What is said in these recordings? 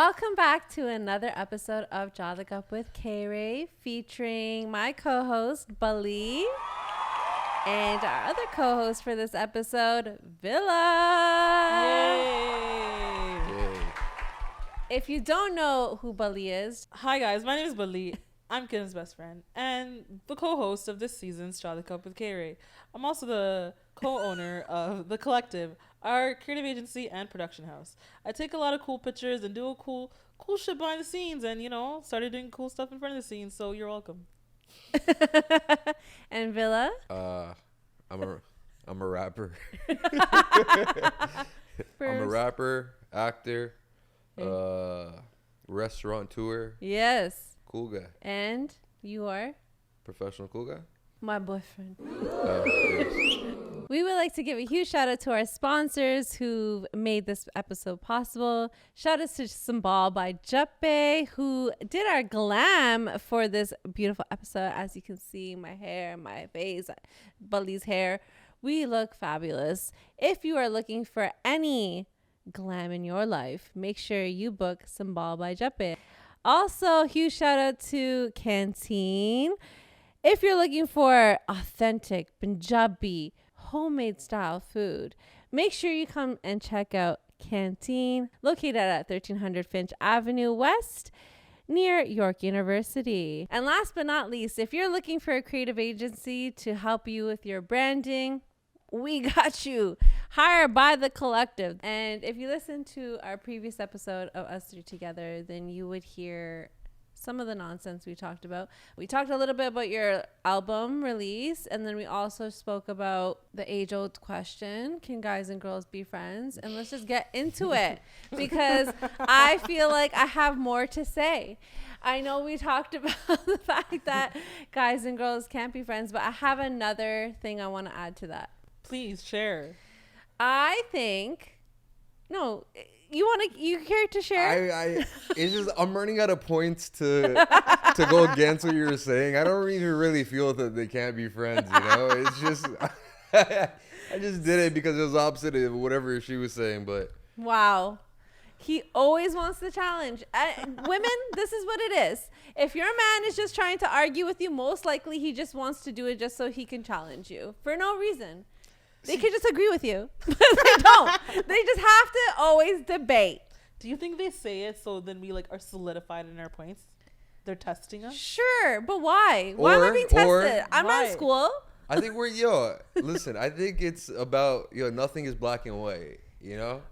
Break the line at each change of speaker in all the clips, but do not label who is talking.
Welcome back to another episode of Jolly Up with KayRay, featuring my co-host Bali and our other co-host for this episode, Villa.
Yay!
If you don't know who Bali is,
Hi guys, my name is Bali. I'm Ken's best friend and the co-host of this season's Jolly Up with KayRay. I'm also the co-owner of The Collective, our creative agency and production house. I take a lot of cool pictures and do a cool shit behind the scenes, and started doing cool stuff in front of the scenes. So you're welcome.
and Villa.
I'm a rapper.
First.
I'm a rapper, actor, restaurateur.
Yes.
Cool guy.
And you are?
Professional cool guy.
My boyfriend.
Yes.
We would like to give a huge shout out to our sponsors who made this episode possible. Shout out to Symbol by Jappay, who did our glam for this beautiful episode. As you can see, my hair, my face, Bali's hair, we look fabulous. If you are looking for any glam in your life, make sure you book Symbol by Jappay. Also, huge shout out to Canteen. If you're looking for authentic Punjabi homemade style food, make sure you come and check out Canteen, located at 1300 Finch Avenue West, near York University. And last but not least, if you're looking for a creative agency to help you with your branding, we got you. Hire by The Collective. And if you listen to our previous episode of Us Three Together, then you would hear some of the nonsense we talked about. We talked a little bit about your album release, and then we also spoke about the age-old question, can guys and girls be friends? And let's just get into it, because I feel like I have more to say. I know we talked about the fact that guys and girls can't be friends, but I have another thing I want to add to that.
Please share.
I think, no, you care to share?
It's just I'm running out of points to go against what you were saying. I don't even really feel that they can't be friends, It's just I just did it because it was opposite of whatever she was saying, but
Wow. He always wants the challenge. Women, this is what it is. If your man is just trying to argue with you, most likely he just wants to do it just so he can challenge you for no reason. They could just agree with you, but they don't. They just have to always debate.
Do you think they say it so then we are solidified in our points? They're testing us?
Sure, but why? Why am I being tested? I'm not in school.
I think listen, I think it's about, nothing is black and white,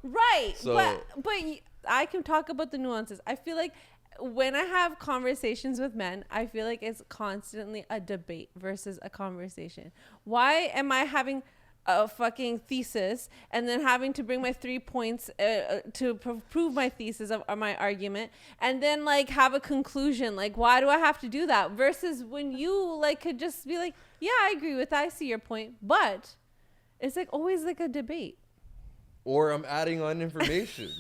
Right.
So,
but I can talk about the nuances. I feel like when I have conversations with men, I feel like it's constantly a debate versus a conversation. Why am I having a fucking thesis and then having to bring my 3 points to prove my thesis or my argument, and then have a conclusion? Why do I have to do that? Versus when you could just be like, yeah, I agree with that, I see your point, but it's always a debate.
Or I'm adding on information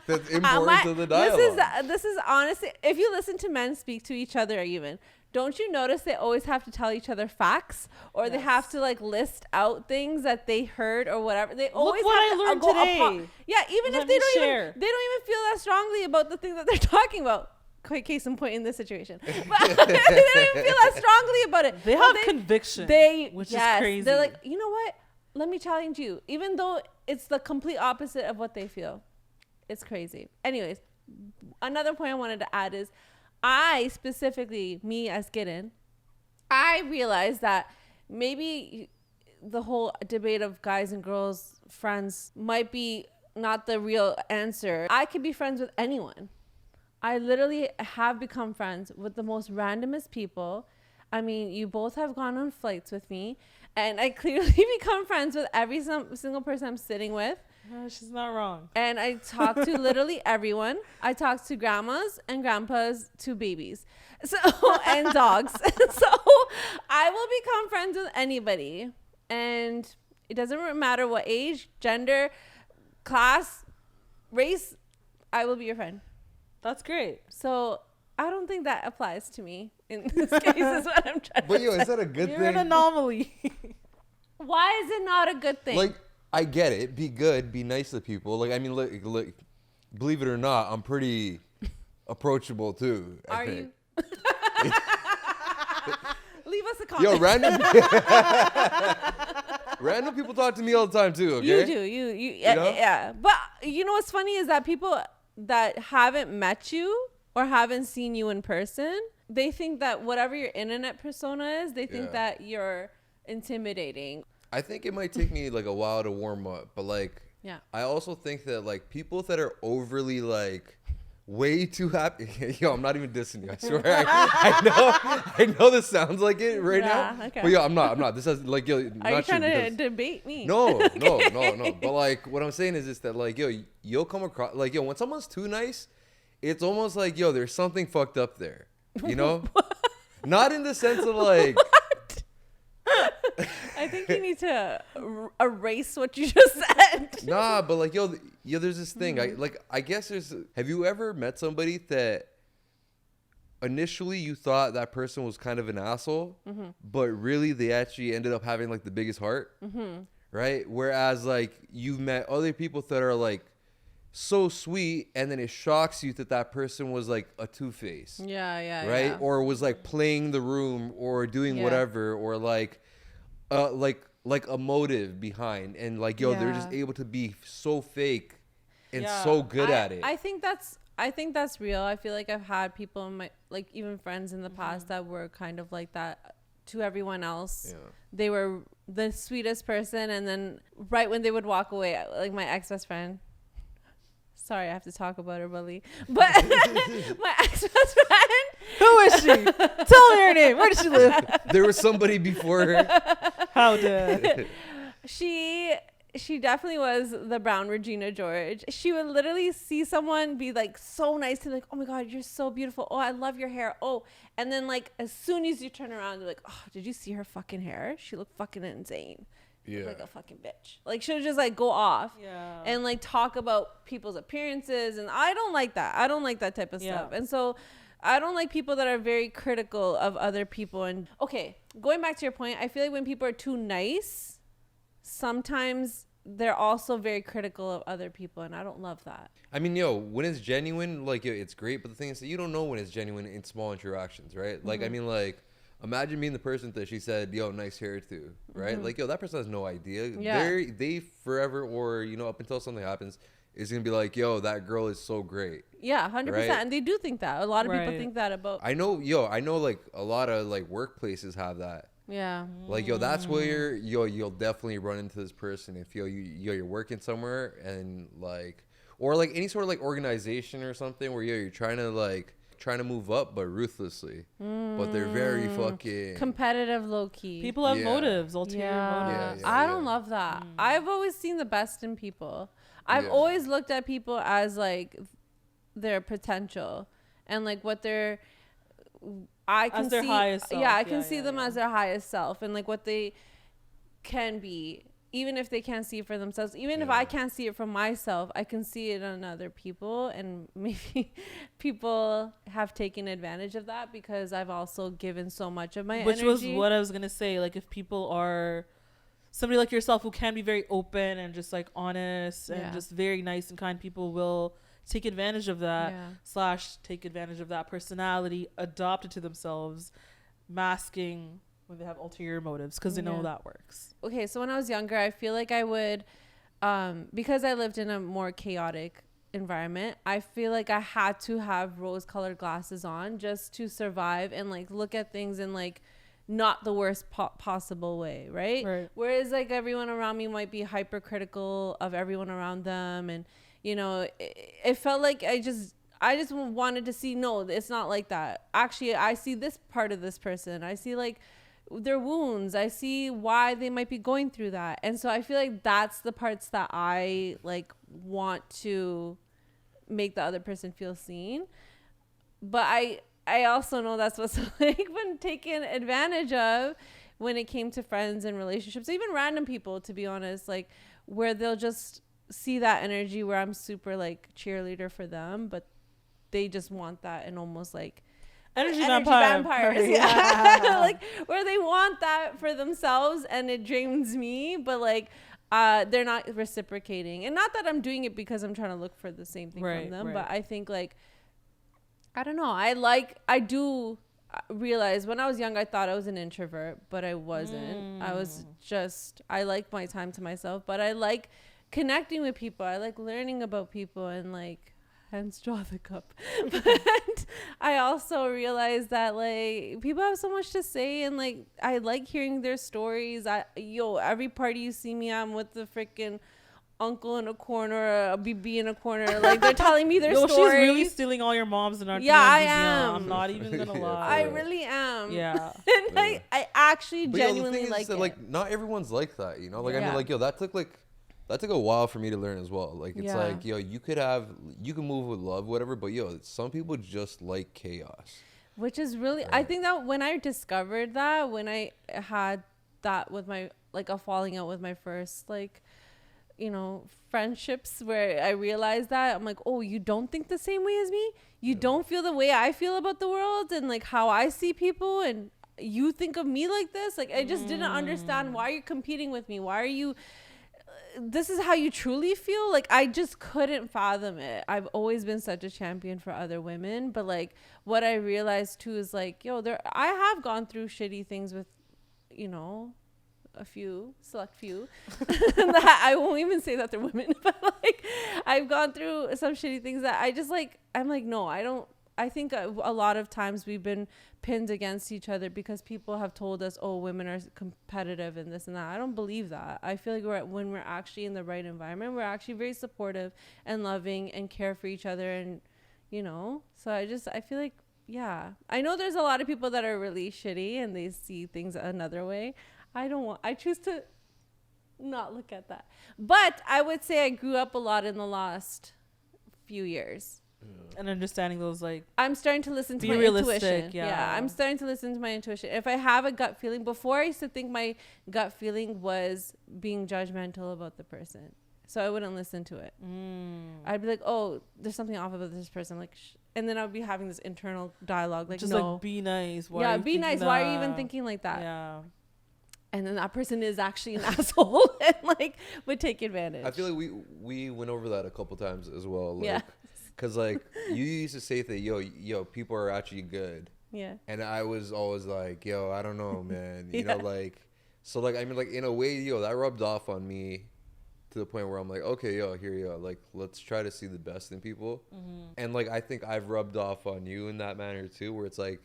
that's important to the dialogue.
This is honestly, if you listen to men speak to each other, even, don't you notice they always have to tell each other facts, or they have to list out things that they heard or whatever? They always
Look what
have
I learned
go
today.
Yeah, even if they don't even feel that strongly about the thing that they're talking about. Case in point in this situation, but they don't even feel that strongly about it.
They have conviction, which is crazy.
They're like, you know what? Let me challenge you, even though it's the complete opposite of what they feel. It's crazy. Anyways, another point I wanted to add is, I specifically, me as Gideon, I realized that maybe the whole debate of guys and girls friends might be not the real answer. I could be friends with anyone. I literally have become friends with the most randomest people. I mean, you both have gone on flights with me, and I clearly become friends with every single person I'm sitting with.
No, she's not wrong.
And I talk to literally everyone. I talk to grandmas and grandpas to babies, and dogs. So I will become friends with anybody, and it doesn't matter what age, gender, class, race. I will be your friend.
That's great.
So I don't think that applies to me in this case. Is what I'm trying to say.
Is that a good
You're
thing?
an anomaly.
Why is it not a good thing?
I get it. Be good. Be nice to people. Look, believe it or not, I'm pretty approachable too. I
Are
think.
you? Leave us a comment.
Yo, random people talk to me all the time too. Okay.
You do. You
know?
yeah. But you know what's funny is that people that haven't met you or haven't seen you in person, they think that whatever your internet persona is, they think that you're intimidating.
I think it might take me like a while to warm up, but like,
Yeah.
I also think that like people that are overly like way too happy. Yo, I'm not even dissing you. I swear. I know this sounds like it right now.
Okay.
But yo, I'm not. This has like yo.
Are you
not
trying to
because,
debate me?
No. But like, what I'm saying is that like, yo, you'll come across like, yo, when someone's too nice, it's almost like, yo, there's something fucked up there. You know? Not in the sense of like.
I think you need to erase what you just said.
Nah, but like, yo, there's this thing. I guess have you ever met somebody that initially you thought that person was kind of an asshole, but really they actually ended up having like the biggest heart, right? Whereas like you've met other people that are like so sweet, and then it shocks you that person was like a two-face,
Yeah.
right?
Yeah.
Or was like playing the room or doing whatever, or like a motive behind, and like, yo, they're just able to be so fake and so good at it.
I think that's real. I feel like I've had people in my, like, even friends in the past that were kind of like that to everyone else.
Yeah.
They were the sweetest person, and then right when they would walk away, like my ex-best friend. Sorry, I have to talk about her, Bali. But my ex-best friend.
Who is she? Tell me her name. Where does she live?
There was somebody before her.
How dare.
She definitely was the brown Regina George. She would literally see someone be like so nice to, like, oh my God, you're so beautiful. Oh, I love your hair. Oh, and then like as soon as you turn around, they're like, oh, did you see her fucking hair? She looked fucking insane.
Yeah.
Like a fucking bitch. Like she'll just like go off
Yeah.
and like talk about people's appearances, and I don't like that. I don't like that type of stuff. And so I don't like people that are very critical of other people. And okay, going back to your point, I feel like when people are too nice, sometimes they're also very critical of other people, and I don't love that.
I mean, yo, when it's genuine, like, yo, it's great, but the thing is that you don't know when it's genuine in small interactions, right? Like, I mean, like, imagine being the person that she said, yo, nice hair too, right? Like, yo, that person has no idea.
Yeah.
They forever, or, you know, up until something happens, is going to be like, yo, that girl is so great.
Yeah, 100%.
Right?
And they do think that. A lot of people
Right.
think that about.
I know like a lot of like workplaces have that.
Yeah.
Like, yo, that's where you'll definitely run into this person if you're working somewhere, and like, or like any sort of like organization or something where you're trying to move up, but ruthlessly, but they're very fucking
competitive, low key.
People have motives, ulterior motives.
Yeah,
I don't love that. I've always seen the best in people. I've always looked at people as like their potential and like what they're. I can
As their
see,
highest self.
I can see them as their highest self and like what they can be, even if they can't see it for themselves. Even if I can't see it for myself, I can see it on other people, and maybe people have taken advantage of that because I've also given so much of my
Which
energy.
was what I was gonna say. Like, if people are somebody like yourself who can be very open and just like honest and just very nice and kind, people will take advantage of that / take advantage of that personality, adopt it to themselves, masking when they have ulterior motives because they know that works.
Okay, so when I was younger, I feel like I would, because I lived in a more chaotic environment, I feel like I had to have rose-colored glasses on just to survive and like look at things in like not the worst possible way, right? Whereas like everyone around me might be hypercritical of everyone around them, and you know, it felt like I just wanted to see, no, it's not like that. Actually, I see this part of this person. I see like their wounds. I see why they might be going through that. And so I feel like that's the parts that I like want to make the other person feel seen. But I also know that's what's like been taken advantage of when it came to friends and relationships, even random people, to be honest, like where they'll just see that energy where I'm super like cheerleader for them, but they just want that and almost like
energy vampires.
Yeah. Like where they want that for themselves and it drains me, but like they're not reciprocating. And not that I'm doing it because I'm trying to look for the same thing from them, but I think like, I don't know. I do realize when I was young, I thought I was an introvert, but I wasn't. I like my time to myself, but I like connecting with people. I like learning about people and like, hence draw the cup. But I also realized that like people have so much to say, and like I like hearing their stories. Every party you see me, I'm with the freaking uncle in a corner, a BB in a corner, like they're telling me their stories.
She's really stealing all your moms and our
I am.
I'm not even gonna lie.
I really am.
Yeah.
And I actually genuinely like it.
Like not everyone's like that, you know. Like I mean, like that took a while for me to learn as well. Like it's like you can move with love, whatever, but some people just like chaos.
Which is really, I think that when I discovered that, when I had that with my like a falling out with my first like, you know, friendships, where I realized that I'm like, oh, you don't think the same way as me, you don't feel the way I feel about the world and like how I see people, and you think of me like this. Like I just didn't understand why you're competing with me. Why are you, this is how you truly feel? Like I just couldn't fathom it. I've always been such a champion for other women, but like what I realized too is like, I have gone through shitty things with, you know, a select few that I won't even say that they're women, but like I've gone through some shitty things that I just like, I'm like, no, I don't. I think a lot of times we've been pinned against each other because people have told us, oh, women are competitive and this and that. I don't believe that. I feel like when we're actually in the right environment, we're actually very supportive and loving and care for each other. And, you know, so I feel like, yeah, I know there's a lot of people that are really shitty and they see things another way. I choose to not look at that. But I would say I grew up a lot in the last few years.
And understanding those, like,
I'm starting to listen to my intuition. Yeah, I'm starting to listen to my intuition. If I have a gut feeling, before I used to think my gut feeling was being judgmental about the person, so I wouldn't listen to it. I'd be like, oh, there's something off about this person, like, and then I'd be having this internal dialogue, like,
just
no,
like, be nice.
Be nice. Why are you even thinking like that?
Yeah.
And then that person is actually an asshole and like would take advantage.
I feel like we went over that a couple times as well. Like,
yeah.
Cause like you used to say that yo people are actually good.
Yeah.
And I was always like, yo, I don't know, man. You know, like, so like I mean, like in a way, that rubbed off on me to the point where I'm like, okay, here, like, let's try to see the best in people. And like I think I've rubbed off on you in that manner too, where it's like,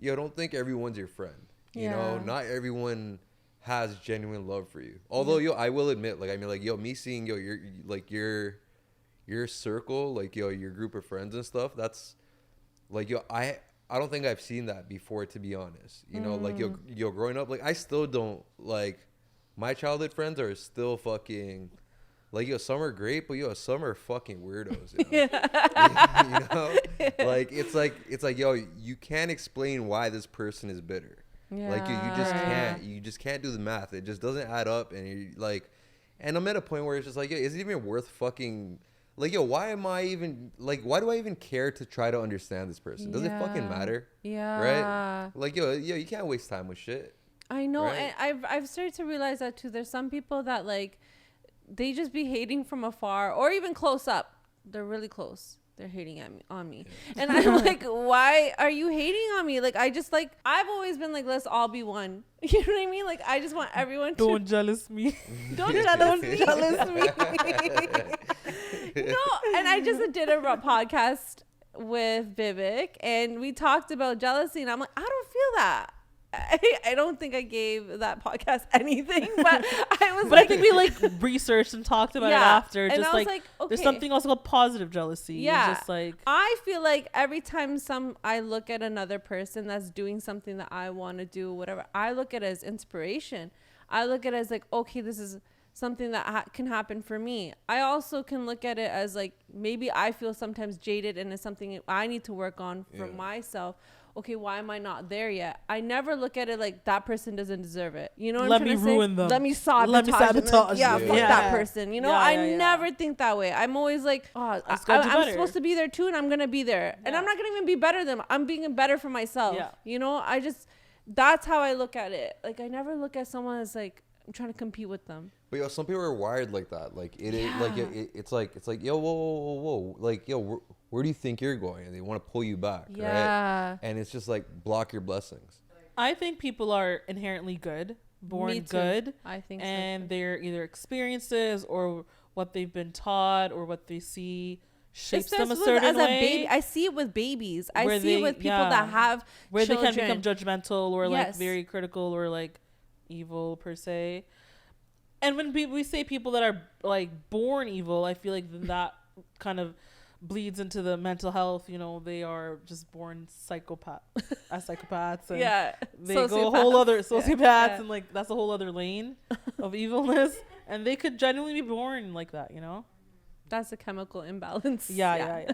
don't think everyone's your friend. You know, not everyone has genuine love for you. Although I will admit, like I mean, like me seeing your circle, like your group of friends and stuff, that's like I don't think I've seen that before, to be honest. You know, like growing up, like I still don't, like my childhood friends are still fucking like some are great, but some are fucking weirdos. You know? Like it's like you can't explain why this person is bitter. Like you just can't do the math. It just doesn't add up, and you're like, and I'm at a point where it's just like, is it even worth fucking, like, why do I even care to try to understand this person? Does it fucking matter? Right? Like, you can't waste time with shit.
I know, right? And I've started to realize that too. There's some people that like, they just be hating from afar or even close up. They're really close. They're hating on me. And I'm like, why are you hating on me? Like, I've always been like, let's all be one. You know what I mean? Like, I just want everyone to.
Don't jealous me.
Don't jealous me. No, and I just did a podcast with Vivek, and we talked about jealousy, and I'm like, I don't feel that. I don't think I gave that podcast anything, but I was.
But I think we like researched and talked about it after.
And
just
I was
like
okay.
There's something also called positive jealousy.
Yeah,
just like
I feel like every time I look at another person that's doing something that I want to do, whatever, I look at it as inspiration. I look at it as like, okay, this is something that can happen for me. I also can look at it as like, maybe I feel sometimes jaded and it's something I need to work on for myself. Okay, why am I not there yet? I never look at it like that person doesn't deserve it. You know what I'm trying to say?
Ruin them.
Let me sabotage them. Yeah, fuck that person. You know, I never think that way. I'm always like, oh, I'm supposed to be there too, and I'm going to be there. And I'm not going to even be better than them. I'm being better for myself. Yeah. You know, that's how I look at it. Like, I never look at someone as like, trying to compete with them.
But yo, some people are wired like that. Like it's like yo, whoa, like yo, where do you think you're going? And they want to pull you back, right? And it's just like block your blessings.
I think people are inherently good, born good.
I think
and
so.
their either experiences or what they've been taught or what they see shapes them a certain way.
Baby, I see it with babies. I see it with people that have
where
children.
They can become judgmental or like very critical or like evil per se. And when we say people that are like born evil, I feel like that kind of bleeds into the mental health. You know, they are just born psychopaths. And they go a whole other sociopaths, and like that's a whole other lane of evilness. And they could genuinely be born like that. You know,
that's a chemical imbalance.
Yeah.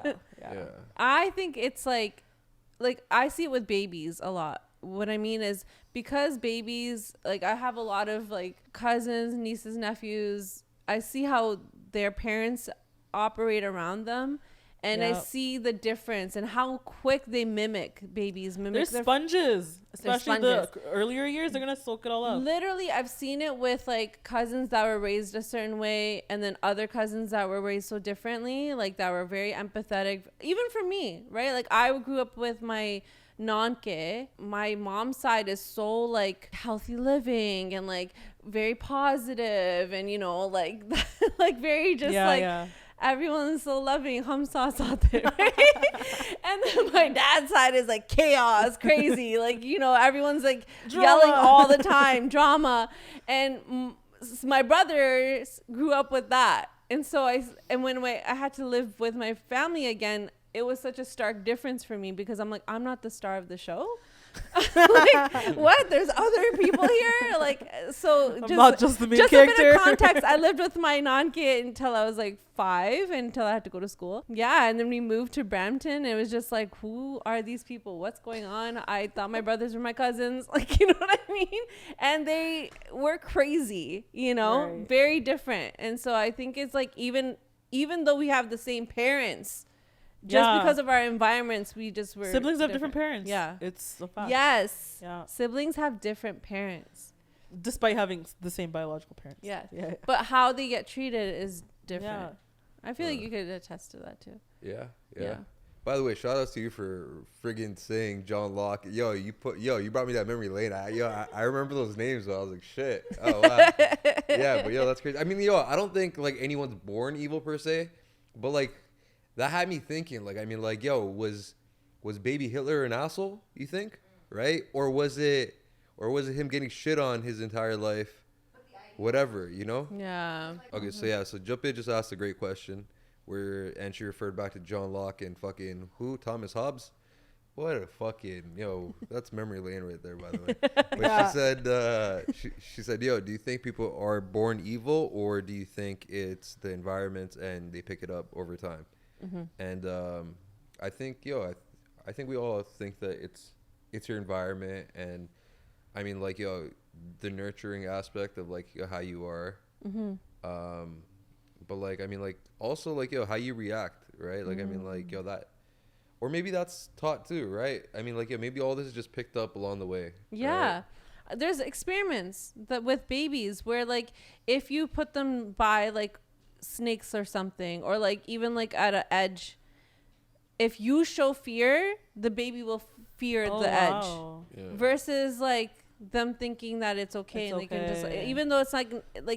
I think it's like I see it with babies a lot. What I mean is, because babies, like I have a lot of like cousins, nieces, nephews. I see how their parents operate around them, and I see the difference and how quick they mimic babies. They're
sponges, especially the earlier years. They're gonna soak it all up.
Literally, I've seen it with like cousins that were raised a certain way, and then other cousins that were raised so differently, like that were very empathetic. Even for me, right? Like I grew up with my nonke. My mom's side is so like healthy living and like very positive, and you know, like like very just everyone's so loving, hum sauce out there, right? And then my dad's side is like chaos, crazy, like, you know, everyone's like yelling all the time, drama. And my brothers grew up with that, and so when I had to live with my family again, it was such a stark difference for me, because I'm like, I'm not the star of the show. Like, what? There's other people here. Like, so
I'm not just the main character.
Just a bit of context. I lived with my non-kid until I was like 5, until I had to go to school. Yeah, and then we moved to Brampton. It was just like, who are these people? What's going on? I thought my brothers were my cousins. Like, you know what I mean? And they were crazy, you know, very different. And so I think it's like, even though we have the same parents, just because of our environments, we just were
siblings have different parents. Yeah, it's a fact.
Yes. Yeah. Siblings have different parents,
despite having the same biological parents.
Yeah. But how they get treated is different. I feel like you could attest to that too.
Yeah. By the way, shout out to you for friggin' saying John Locke. You brought me that memory lane. I remember those names. I was like, shit. Oh wow. Yeah, but that's crazy. I mean, I don't think like anyone's born evil per se, but like, that had me thinking, like, I mean, like, was baby Hitler an asshole, you think? Right? Or was it him getting shit on his entire life? Whatever, you know?
Yeah.
Okay, so Jappay just asked a great question and she referred back to John Locke and fucking who? Thomas Hobbes? What a fucking, that's memory lane right there, by the way. But she said, do you think people are born evil, or do you think it's the environment and they pick it up over time? Mm-hmm. And I think I think we all think that it's your environment, and I mean, like, the nurturing aspect of like how you are, but like, I mean, like, also like how you react, right? Like, I mean, like, that, or maybe that's taught too, right? I mean, like, maybe all this is just picked up along the way.
Right? There's experiments that with babies where, like, if you put them by like snakes or something, or like even like at an edge, if you show fear, the baby will fear the edge, versus like them thinking that it's okay, and they can just, even though it's like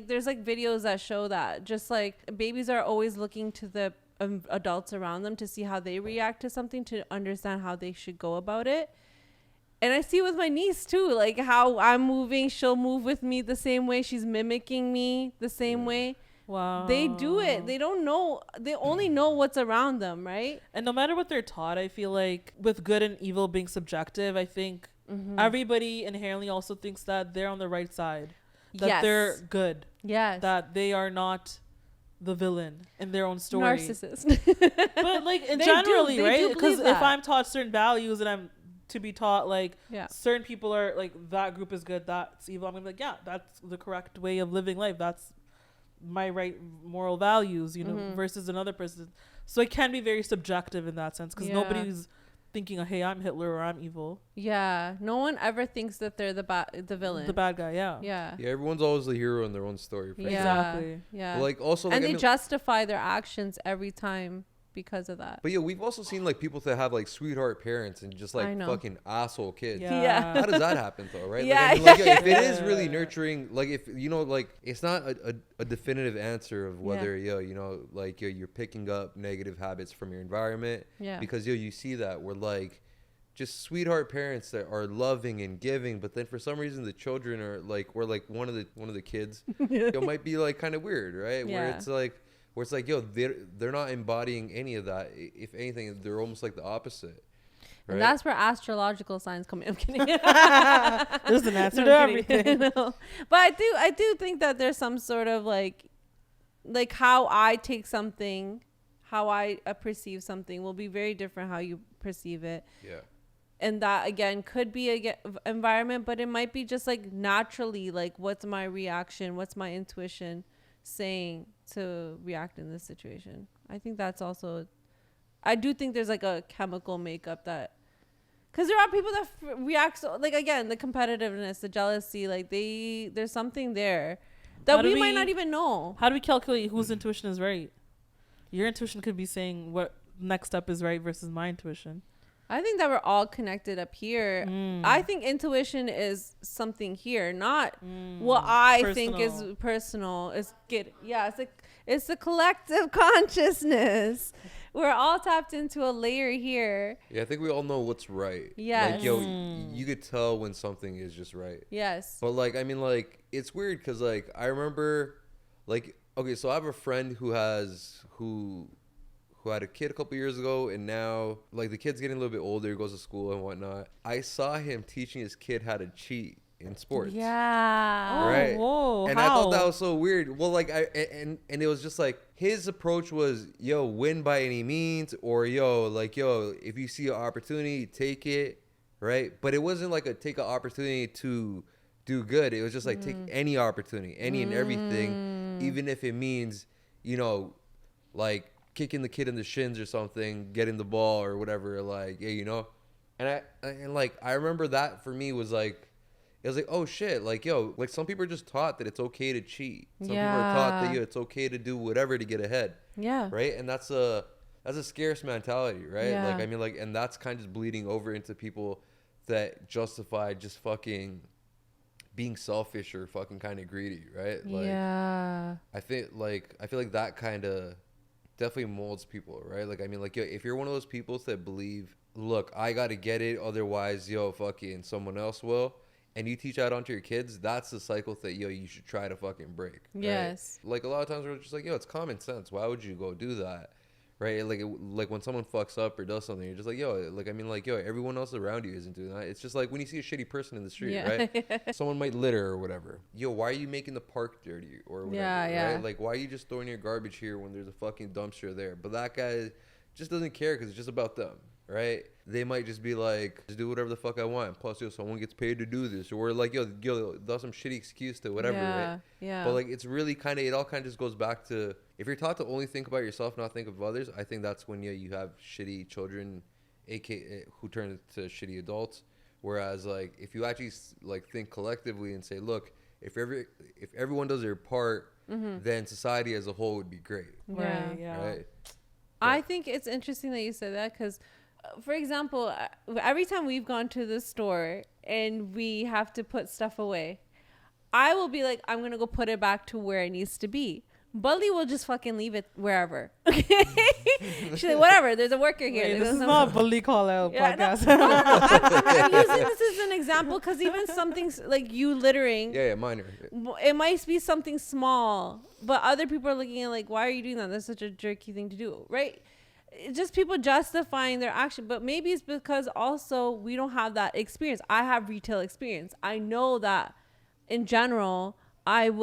there's like videos that show that just like babies are always looking to the adults around them to see how they react to something, to understand how they should go about it. And I see with my niece too, like how I'm moving, she'll move with me the same way, she's mimicking me the same way.
Wow.
They do it. They don't know. They only know what's around them, right?
And no matter what they're taught, I feel like with good and evil being subjective, I think everybody inherently also thinks that they're on the right side. That they're good.
Yes.
That they are not the villain in their own story.
Narcissist.
But like generally, right? Because if I'm taught certain values and I'm to be taught like certain people are like, that group is good, that's evil, I'm gonna be like, that's the correct way of living life. That's my right moral values, versus another person. So it can be very subjective in that sense, because nobody's thinking, hey, I'm Hitler or I'm evil.
Yeah. No one ever thinks that they're the villain.
The bad guy, yeah.
Yeah.
Yeah, everyone's always the hero in their own story.
Yeah.
Exactly.
Yeah.
But like also,
and
like,
they justify their actions every time because of that.
But yeah, we've also seen like people that have like sweetheart parents and just like
I know.
fucking asshole kids.
Yeah.
How does that happen though, right?
Yeah.
Like, I mean, like, if it is really nurturing, like if you know, like it's not a definitive answer of whether you know, like you're picking up negative habits from your environment.
Yeah.
Because you see that we're like just sweetheart parents that are loving and giving, but then for some reason the children are like, or like one of the kids, might be like kind of weird, right? Where it's like, they're not embodying any of that. If anything, they're almost like the opposite. Right?
And that's where astrological signs come in. I'm kidding.
There's an answer to everything.
No. But I do think that there's some sort of like how I take something, how I perceive something will be very different how you perceive it.
Yeah.
And that again could be a environment, but it might be just like naturally, like what's my reaction, what's my intuition saying to react in this situation. I think that's also, I do think there's like a chemical makeup that, because there are people that react so, like again, the competitiveness, the jealousy, like there's something there that we might not even know.
How do we calculate whose intuition is right? Your intuition could be saying what next step is right versus my intuition.
I think that we're all connected up here. I think intuition is something here, not what I think is personal. It's it's the collective consciousness. We're all tapped into a layer here.
Yeah, I think we all know what's right.
Yes.
Like, you could tell when something is just right.
Yes.
But like, I mean, like, it's weird because like I remember, like, okay, so I have a friend who had a kid a couple years ago, and now like the kid's getting a little bit older, goes to school and whatnot. I saw him teaching his kid how to cheat in sports.
Yeah.
Right.
Whoa.
And I thought that was so weird. Well, like and it was just like his approach was, win by any means, or if you see an opportunity, take it, right? But it wasn't like take an opportunity to do good. It was just like take any opportunity, any and everything, even if it means, like kicking the kid in the shins or something, getting the ball or whatever, like, and I remember that for me was like, it was like, oh shit, like, like some people are just taught that it's okay to cheat. Some people are taught that it's okay to do whatever to get ahead. Yeah. Right. And that's a scarce mentality, right?
Yeah.
Like, I mean, like, and that's kind of just bleeding over into people that justify just fucking being selfish or fucking kind of greedy, right? Like, I feel like that kind of definitely molds people, right? Like, I mean, like, if you're one of those people that believe, look, I got to get it, otherwise, fucking someone else will, and you teach that onto your kids, that's the cycle that, you should try to fucking break.
Yes.
Right? Like, a lot of times we're just like, it's common sense. Why would you go do that? Right? Like when someone fucks up or does something, you're just like, like, I mean, like, everyone else around you isn't doing that. It's just like when you see a shitty person in the street, right? Someone might litter or whatever. Why are you making the park dirty or whatever? Right? Like, why are you just throwing your garbage here when there's a fucking dumpster there? But that guy just doesn't care because it's just about them, right? They might just be like, just do whatever the fuck I want. Plus, someone gets paid to do this. Or like, that's some shitty excuse to whatever, right? Yeah. But like, it's really it all kind of just goes back to, if you're taught to only think about yourself, not think of others, I think that's when you have shitty children, aka who turn into shitty adults. Whereas like, if you actually like think collectively and say, look, if everyone does their part, then society as a whole would be great.
Right.
Right.
I think it's interesting that you said that because, for example, every time we've gone to the store and we have to put stuff away, I will be like, I'm going to go put it back to where it needs to be. Bali will just fucking leave it wherever. Okay? She's like, whatever, there's a worker here.
Wait, this is not a Bali call out podcast.
No, I'm using this as an example because even something like you littering.
Yeah, minor.
It might be something small, but other people are looking at like, why are you doing that? That's such a jerky thing to do, right? It's just people justifying their action, but maybe it's because also we don't have that experience. I have retail experience. I know that in general, I have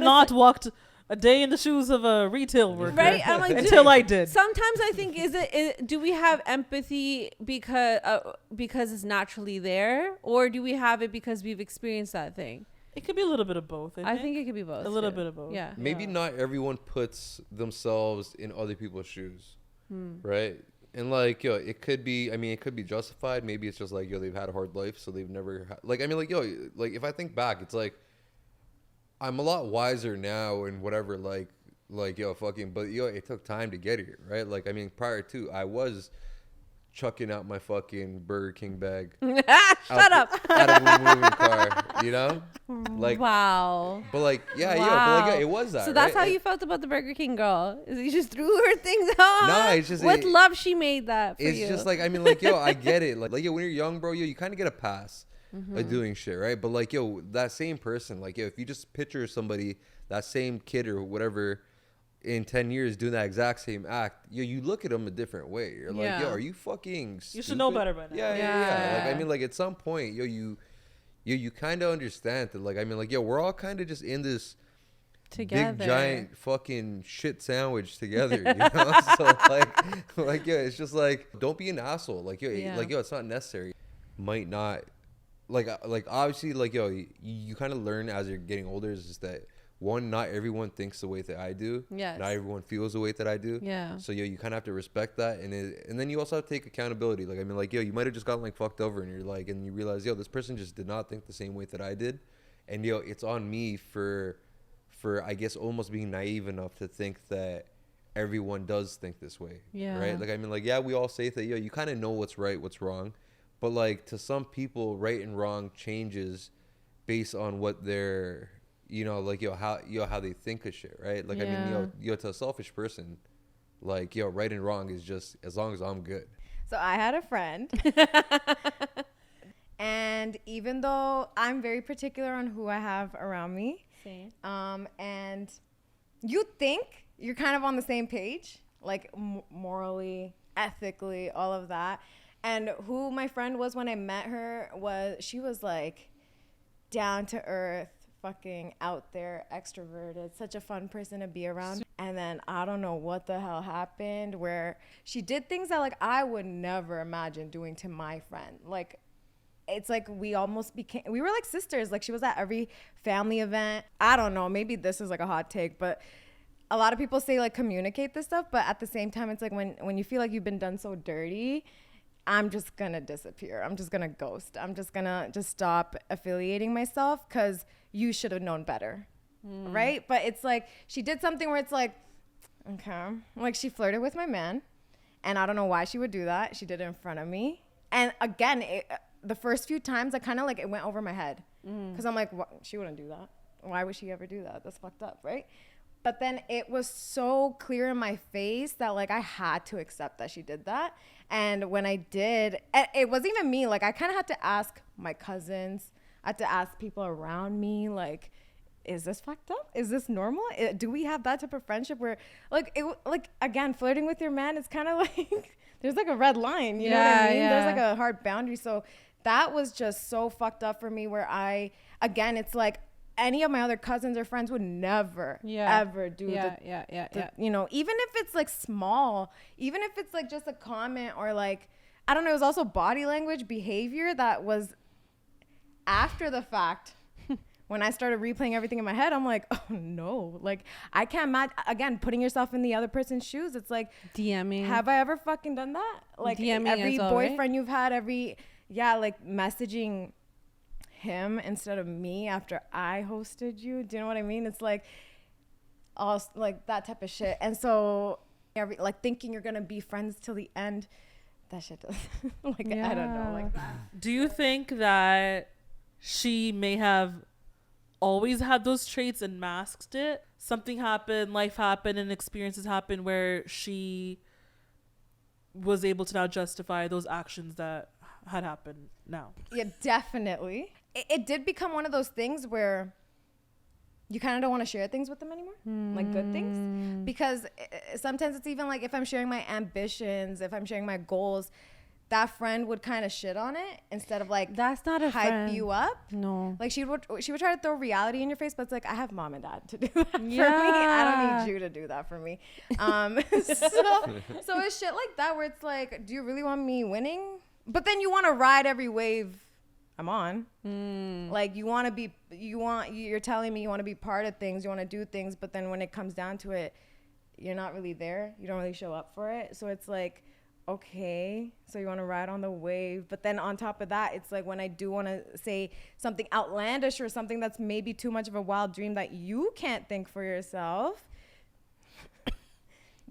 not walked a day in the shoes of a retail worker,
right? I'm like,
until I did.
Sometimes I think, do we have empathy because it's naturally there, or do we have it because we've experienced that thing?
It could be a little bit of both.
I think it could be both.
A little bit of both.
Yeah.
Maybe not everyone puts themselves in other people's shoes, right? And like, yo, it could be. I mean, it could be justified. Maybe it's just like, yo, they've had a hard life, so they've never like. I mean, like, yo, like if I think back, it's like I'm a lot wiser now and whatever. Like, yo, fucking. But yo, it took time to get here, right? Like, I mean, prior to, I was chucking out my fucking Burger King bag.
Shut up.
Out of a moving car, you know? Like,
wow.
but like, yeah,
Wow.
but like, yeah, it was that.
So that's
right?
how you felt about the Burger King girl? Is you just threw her things out?
Nah, it's just
with love she made that for
it's
you.
just like, I mean, like, yo, I get it. Like, yo, when you're young, bro, yo, you kind of get a pass like doing shit, right? But like, yo, that same person, like, yo, if you just picture somebody, that same kid or whatever, in 10 years doing that exact same act, yo, you look at them a different way. You're like, yo, are you fucking stupid?
You should know better by now.
Yeah. Like, I mean, like, at some point, yo, you kind of understand that, like, I mean, like, yo, we're all kind of just in this
together.
big giant fucking shit sandwich together, you know? So like, yeah, it's just like, don't be an asshole. Like, yo, it's not necessary. Might not, like obviously, like, yo, you kind of learn as you're getting older is just that, one, not everyone thinks the way that I do.
Yes.
Not everyone feels the way that I do.
Yeah.
So, yo, you kind of have to respect that. And then you also have to take accountability. Like, I mean, like, yo, you might have just gotten, like, fucked over and you're like, and you realize, yo, this person just did not think the same way that I did. And, yo, it's on me for I guess, almost being naive enough to think that everyone does think this way.
Yeah.
Right? Like, I mean, like, yeah, we all say that, yo, you kind of know what's right, what's wrong. But, like, to some people, right and wrong changes based on what they're, you know, like, how they think of shit, right? Like, I mean, yo, to a selfish person, like, yo, right and wrong is just as long as I'm good.
So I had a friend. And even though I'm very particular on who I have around me, and you think you're kind of on the same page, like morally, ethically, all of that. And who my friend was when I met her she was like down to earth, fucking out there, extroverted, such a fun person to be around. And then I don't know what the hell happened where she did things that like I would never imagine doing to my friend. Like, it's like we were like sisters. Like, she was at every family event. I don't know, maybe this is like a hot take, but a lot of people say like communicate this stuff, but at the same time, it's like when you feel like you've been done so dirty, I'm just gonna disappear. I'm just gonna ghost. I'm just gonna stop affiliating myself because you should have known better, right? But it's like she did something where it's like, okay, like she flirted with my man, and I don't know why she would do that. She did it in front of me, and again, the first few times I kind of like it went over my head because I'm like, she wouldn't do that. Why would she ever do that? That's fucked up, right? But then it was so clear in my face that like I had to accept that she did that. And when I did, it wasn't even me. Like, I kind of had to ask my cousins. I had to ask people around me, like, is this fucked up? Is this normal? Do we have that type of friendship where, like, again, flirting with your man is kind of like, there's like a red line, you know what I mean?
Yeah.
There's like a hard boundary. So that was just so fucked up for me where again, it's like, any of my other cousins or friends would never ever do you know, even if it's like small, even if it's like just a comment or like, I don't know, it was also body language behavior that was after the fact. When I started replaying everything in my head, I'm like, oh no, like I can't imagine, again, putting yourself in the other person's shoes. It's like DMing. Have I ever fucking done that? Like DMing every boyfriend, right? You've had, like messaging him instead of me after I hosted you. Do you know what I mean? It's like all like that type of shit. And so like thinking you're gonna be friends till the end, that shit does like I don't know, like that.
Do you think that she may have always had those traits and masked it? Something happened, life happened, and experiences happened where she was able to now justify those actions that had happened now?
Yeah, definitely. It did become one of those things where you kind of don't want to share things with them anymore, like good things, because sometimes it's even like if I'm sharing my ambitions, if I'm sharing my goals, that friend would kind of shit on it instead of like
that's not a
hype
friend.
You up.
No,
like she would try to throw reality in your face, but it's like I have mom and dad to do that for me. I don't need you to do that for me. So it's shit like that where it's like, do you really want me winning? But then you want to ride every wave I'm on. Like you're telling me you want to be part of things, you want to do things, but then when it comes down to it, you're not really there. You don't really show up for it. So it's like, okay, so you want to ride on the wave. But then on top of that, it's like when I do want to say something outlandish or something that's maybe too much of a wild dream that you can't think for yourself,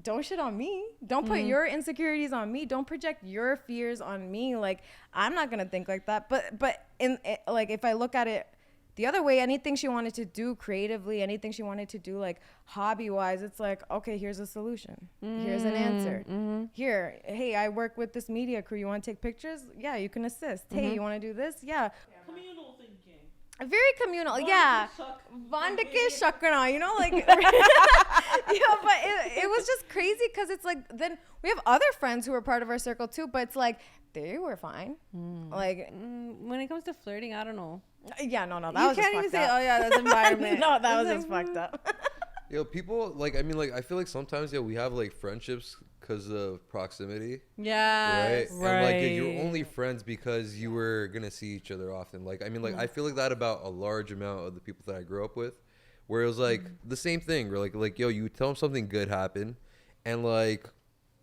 don't shit on me. Don't put your insecurities on me. Don't project your fears on me. Like, I'm not going to think like that. But like, if I look at it the other way, anything she wanted to do creatively, anything she wanted to do like hobby wise, it's like, okay, here's a solution. Here's an answer. Here, hey, I work with this media crew. You want to take pictures? Yeah, you can assist. Hey, you want to do this? Yeah.
Communal thinking.
Very communal, yeah. Vandike Shakrana, you know, like, yeah, but it was just crazy because it's like, then we have other friends who are part of our circle too, but it's like, they were fine. Like,
when it comes to flirting, I don't know.
Yeah, no, that
you
was
can't
just
even
fucked
say,
up.
oh yeah, that's environment.
No, that was just fucked up.
Yo, people, like, I mean, like, I feel like sometimes, we have, like, friendships because of proximity.
Yeah.
Right? And, like, you're only friends because you were going to see each other often. Like, I mean, like, I feel like that about a large amount of the people that I grew up with, where it was, like, the same thing. Where, like, yo, you tell them something good happened, and, like,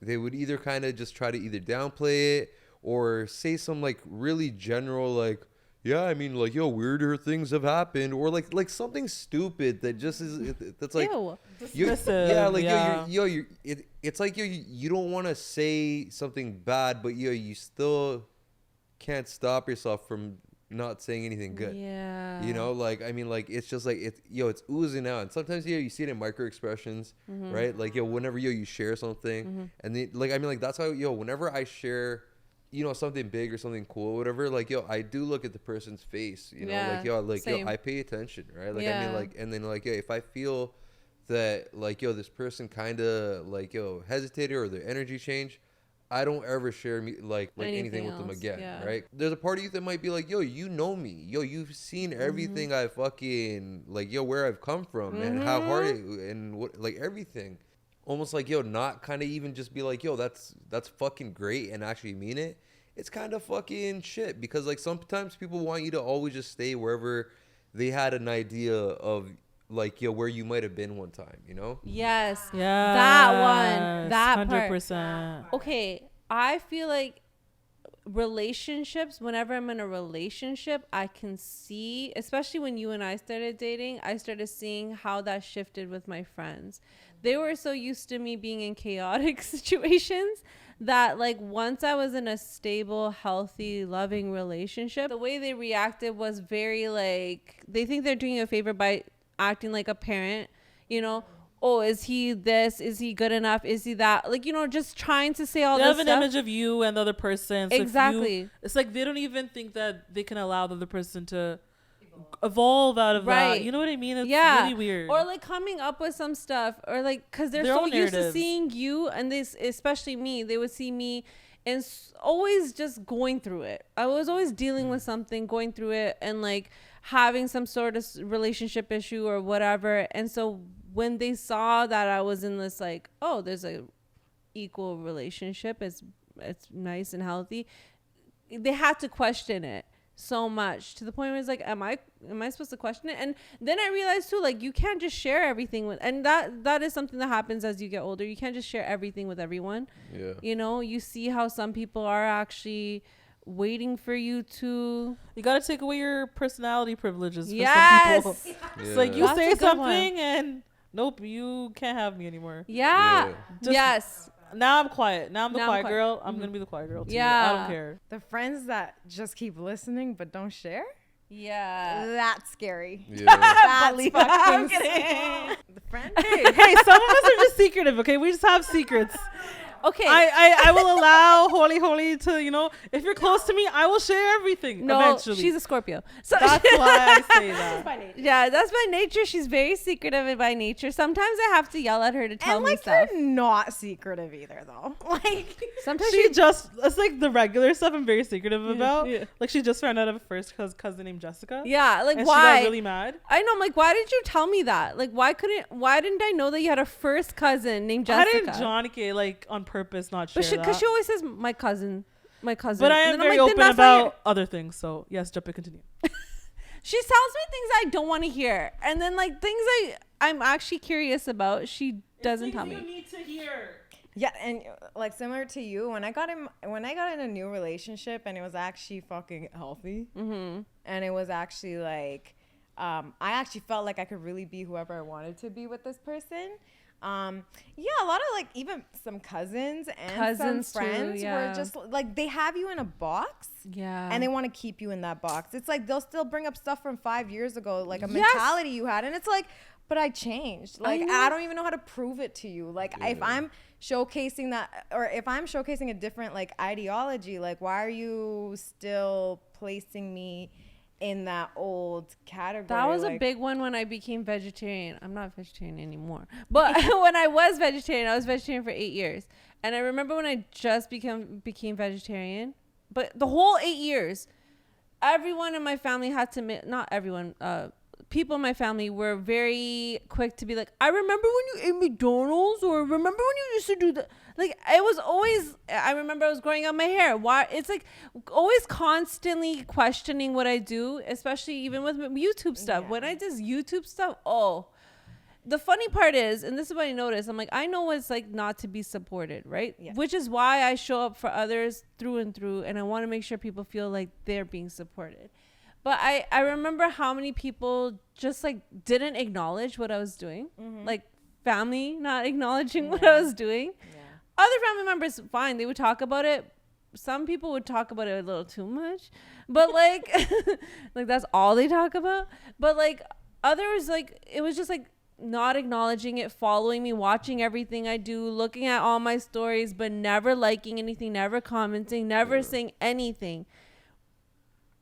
they would either kind of just try to either downplay it or say some, like, really general, like, yeah, I mean, like, yo, weirder things have happened, or like something stupid that just is that's like,
Ew.
yeah, like
yeah.
it's like you don't want to say something bad, but you still can't stop yourself from not saying anything good.
Yeah.
You know, like, I mean, like, it's just like it's oozing out, and sometimes you see it in micro expressions, right? Like, whenever you share something, and then, like, I mean, like, that's how whenever I share, something big or something cool or whatever, like, I do look at the person's face, like,
same.
I pay attention, right? Like,
Yeah.
I mean, like, and then, like, if I feel that, like, this person kind of, like, hesitated or their energy changed, I don't ever share like anything with them
else,
again,
yeah.
right? There's a part of you that might be like, yo, you know me, you've seen everything I fucking, like, where I've come from and how hard it, and what, like, everything. Almost like, not kind of even just be like, yo, that's fucking great and actually mean it. It's kind of fucking shit, because, like, sometimes people want you to always just stay wherever they had an idea of, like, where you might have been one time,
Yes.
Yeah.
That one. That
100%.
part. Okay. I feel like relationships, whenever I'm in a relationship, I can see, especially when you and I started dating, I started seeing how that shifted with my friends. They were so used to me being in chaotic situations that, like, once I was in a stable, healthy, loving relationship, the way they reacted was very, like, they think they're doing you a favor by acting like a parent, oh, is he this? Is he good enough? Is he that? Like, just trying to say all
they
this
have
stuff.
an image of you and the other person. So
Exactly.
It's like they don't even think that they can allow the other person to evolve out of
Right.
that. You know what I mean? It's
Yeah.
really weird.
Or, like, coming up with some stuff, or, like, because they're
Their
so
own
used to
narratives.
seeing you, and this, especially me, they would see me and always just going through it. I was always dealing with something, going through it, and, like, having some sort of relationship issue or whatever. And so when they saw that I was in this, like, oh, there's a equal relationship, it's nice and healthy, they had to question it so much, to the point where it's like, am I supposed to question it? And then I realized too, like, you can't just share everything with, and that is something that happens as you get older. You can't just share everything with everyone.
Yeah.
You see how some people are actually waiting for you to.
You got to take away your personality privileges for
Yes.
some people.
Yeah.
It's like, you
That's
say
a good one.
something and nope, you can't have me anymore.
Yeah.
Just-
Yes.
Now I'm quiet. Now I'm the
Now I'm
quiet
quiet.
girl. I'm going to be the quiet girl too.
Yeah.
I don't care.
The friends that just keep listening but don't share,
Yeah.
that's scary.
Yeah.
That's
Bali.
fucking
I'm kidding.
The friend?
Hey, some of us are just secretive, okay? We just have secrets.
Okay.
I will allow holy to, if you're close to me, I will share everything
no,
eventually.
she's a Scorpio. So
That's why I say that.
yeah, that's by nature. She's very secretive by nature. Sometimes I have to yell at her to tell
And
me
like,
stuff.
you're not secretive either, though. Like,
Sometimes
It's like the regular stuff I'm very secretive about.
yeah.
Like, she just found out of a first cousin named Jessica.
yeah, like,
And
why?
she got really mad.
I know, I'm like, why did you tell me that? Like, why didn't I know that you had a first cousin named Jessica?
I didn't Johnny like on purpose not share that.
Because she always says my cousin.
But I
And
am
then I'm
very
like, then
open
that's not
about other things. So yes, Jappay, continue.
she tells me things I don't want to hear, and then, like, things I'm actually curious about, she doesn't tell me.
need to hear.
Yeah, and like similar to you, when I got in a new relationship and it was actually fucking healthy, and it was actually like, I actually felt like I could really be whoever I wanted to be with this person. Yeah, a lot of like even some cousins and some friends were just like, they have you in a box, and they want to keep you in that box. It's like they'll still bring up stuff from 5 years ago, like a mentality you had, and it's like, but I changed. Like I don't even know how to prove it to you. Like if I'm showcasing that, or if I'm showcasing a different like ideology, like why are you still placing me in that old category?
That was a big one when I became vegetarian. I'm not vegetarian anymore, but when I was vegetarian for 8 years. And I remember when I just became vegetarian, but the whole 8 years, everyone in my family had to not everyone, people in my family were very quick to be like, I remember when you ate McDonald's, or remember when you used to do that. Like, it was always, I remember I was growing out my hair. Why? It's like always constantly questioning what I do, especially even with YouTube stuff. When I did YouTube stuff, the funny part is, and this is what I noticed, I'm like, I know what it's like not to be supported, right? Yeah. Which is why I show up for others through and through, and I want to make sure people feel like they're being supported. But I remember how many people just like didn't acknowledge what I was doing. Like family not acknowledging what I was doing. Other family members, fine, they would talk about it. Some people would talk about it a little too much. But like, like that's all they talk about. But like others, like it was just like not acknowledging it, following me, watching everything I do, looking at all my stories, but never liking anything, never commenting, never saying anything.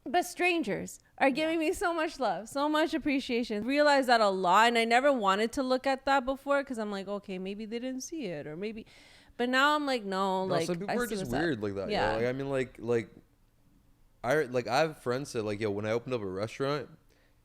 But strangers are giving me so much love, so much appreciation. Realize that a lot, and I never wanted to look at that before because I'm like, okay, maybe they didn't see it, or maybe. But now I'm like, no, like
some people are just weird like that.
Yeah,
like, I mean, I have friends that like, when I opened up a restaurant,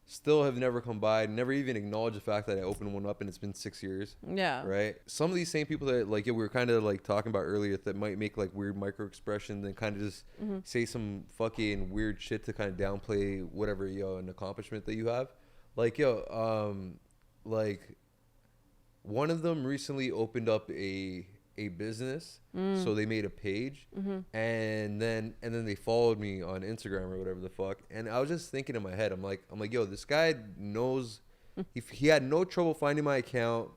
still have never come by, never even acknowledged the fact that I opened one up and it's been 6 years. Yeah. Right. Some of these same people that like we were kind of like talking about earlier that might make like weird micro expressions and kind of just say some fucking weird shit to kind of downplay whatever an accomplishment that you have. Like like one of them recently opened up a business, so they made a page, and then they followed me on Instagram or whatever the fuck, and I was just thinking in my head, I'm like this guy knows, he had no trouble finding my account,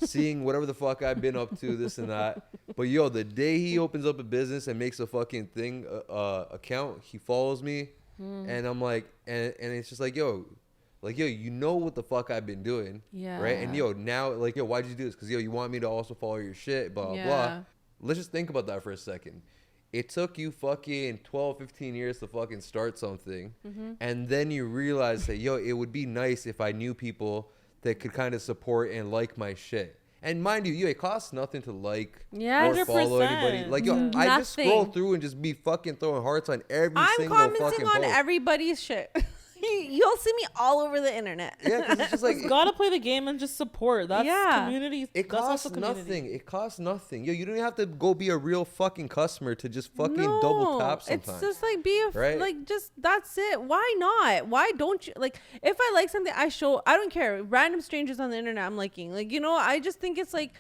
seeing whatever the fuck I've been up to, this and that, but the day he opens up a business and makes a fucking thing account, he follows me, and I'm like, and it's just like, you know what the fuck I've been doing, right? And now, like, why'd you do this? Because you want me to also follow your shit, blah blah. Let's just think about that for a second. It took you fucking 12, 15 years to fucking start something, and then you realize that it would be nice if I knew people that could kind of support and like my shit. And mind you, it costs nothing to like or follow anybody. Like, I just scroll through and just be fucking throwing hearts on every single fucking post. I'm commenting
on everybody's shit. You'll see me all over the internet.
Yeah, because it's just like
you gotta play the game and just support. That's community.
It costs nothing. It costs nothing. You don't have to go be a real fucking customer to just fucking double tap sometimes. It's
just like like just that's it. Why not? Why don't you like? If I like something, I don't care. Random strangers on the internet, I'm liking. Like I just think it's like.